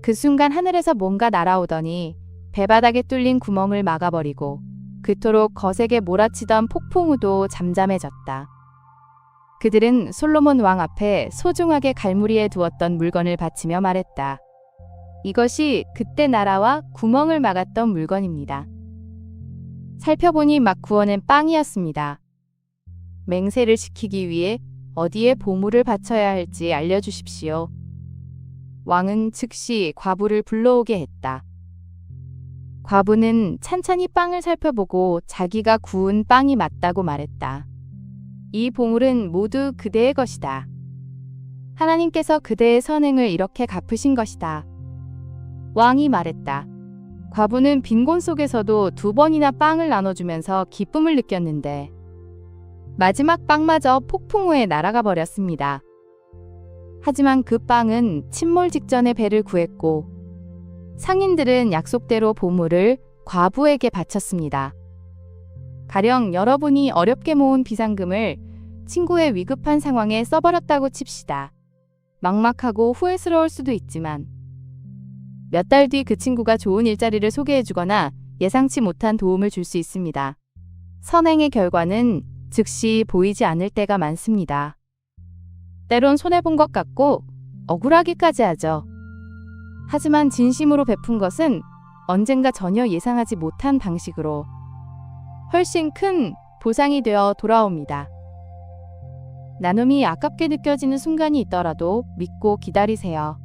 그 순간 하늘에서 뭔가 날아오더니 배바닥에 뚫린 구멍을 막아버리고 그토록 거세게 몰아치던 폭풍우도 잠잠해졌다. 그들은 솔로몬 왕 앞에 소중하게 갈무리에 두었던 물건을 바치며 말했다. 이것이 그때 나라와 구멍을 막았던 물건입니다. 살펴보니 막 구워낸 빵이었습니다. 맹세를 지키기 위해 어디에 보물을 바쳐야 할지 알려주십시오. 왕은 즉시 과부를 불러오게 했다. 과부는 찬찬히 빵을 살펴보고 자기가 구운 빵이 맞다고 말했다. 이 보물은 모두 그대의 것이다. 하나님께서 그대의 선행을 이렇게 갚으신 것이다. 왕이 말했다. 과부는 빈곤 속에서도 2번이나 빵을 나눠주면서 기쁨을 느꼈는데 마지막 빵마저 폭풍우에 날아가 버렸습니다. 하지만 그 빵은 침몰 직전에 배를 구했고 상인들은 약속대로 보물을 과부에게 바쳤습니다. 가령 여러분이 어렵게 모은 비상금을 친구의 위급한 상황에 써버렸다고 칩시다. 막막하고 후회스러울 수도 있지만 몇 달 뒤 그 친구가 좋은 일자리를 소개해주거나 예상치 못한 도움을 줄 수 있습니다. 선행의 결과는 즉시 보이지 않을 때가 많습니다. 때론 손해본 것 같고 억울하기까지 하죠. 하지만 진심으로 베푼 것은 언젠가 전혀 예상하지 못한 방식으로 훨씬 큰 보상이 되어 돌아옵니다. 나눔이 아깝게 느껴지는 순간이 있더라도 믿고 기다리세요.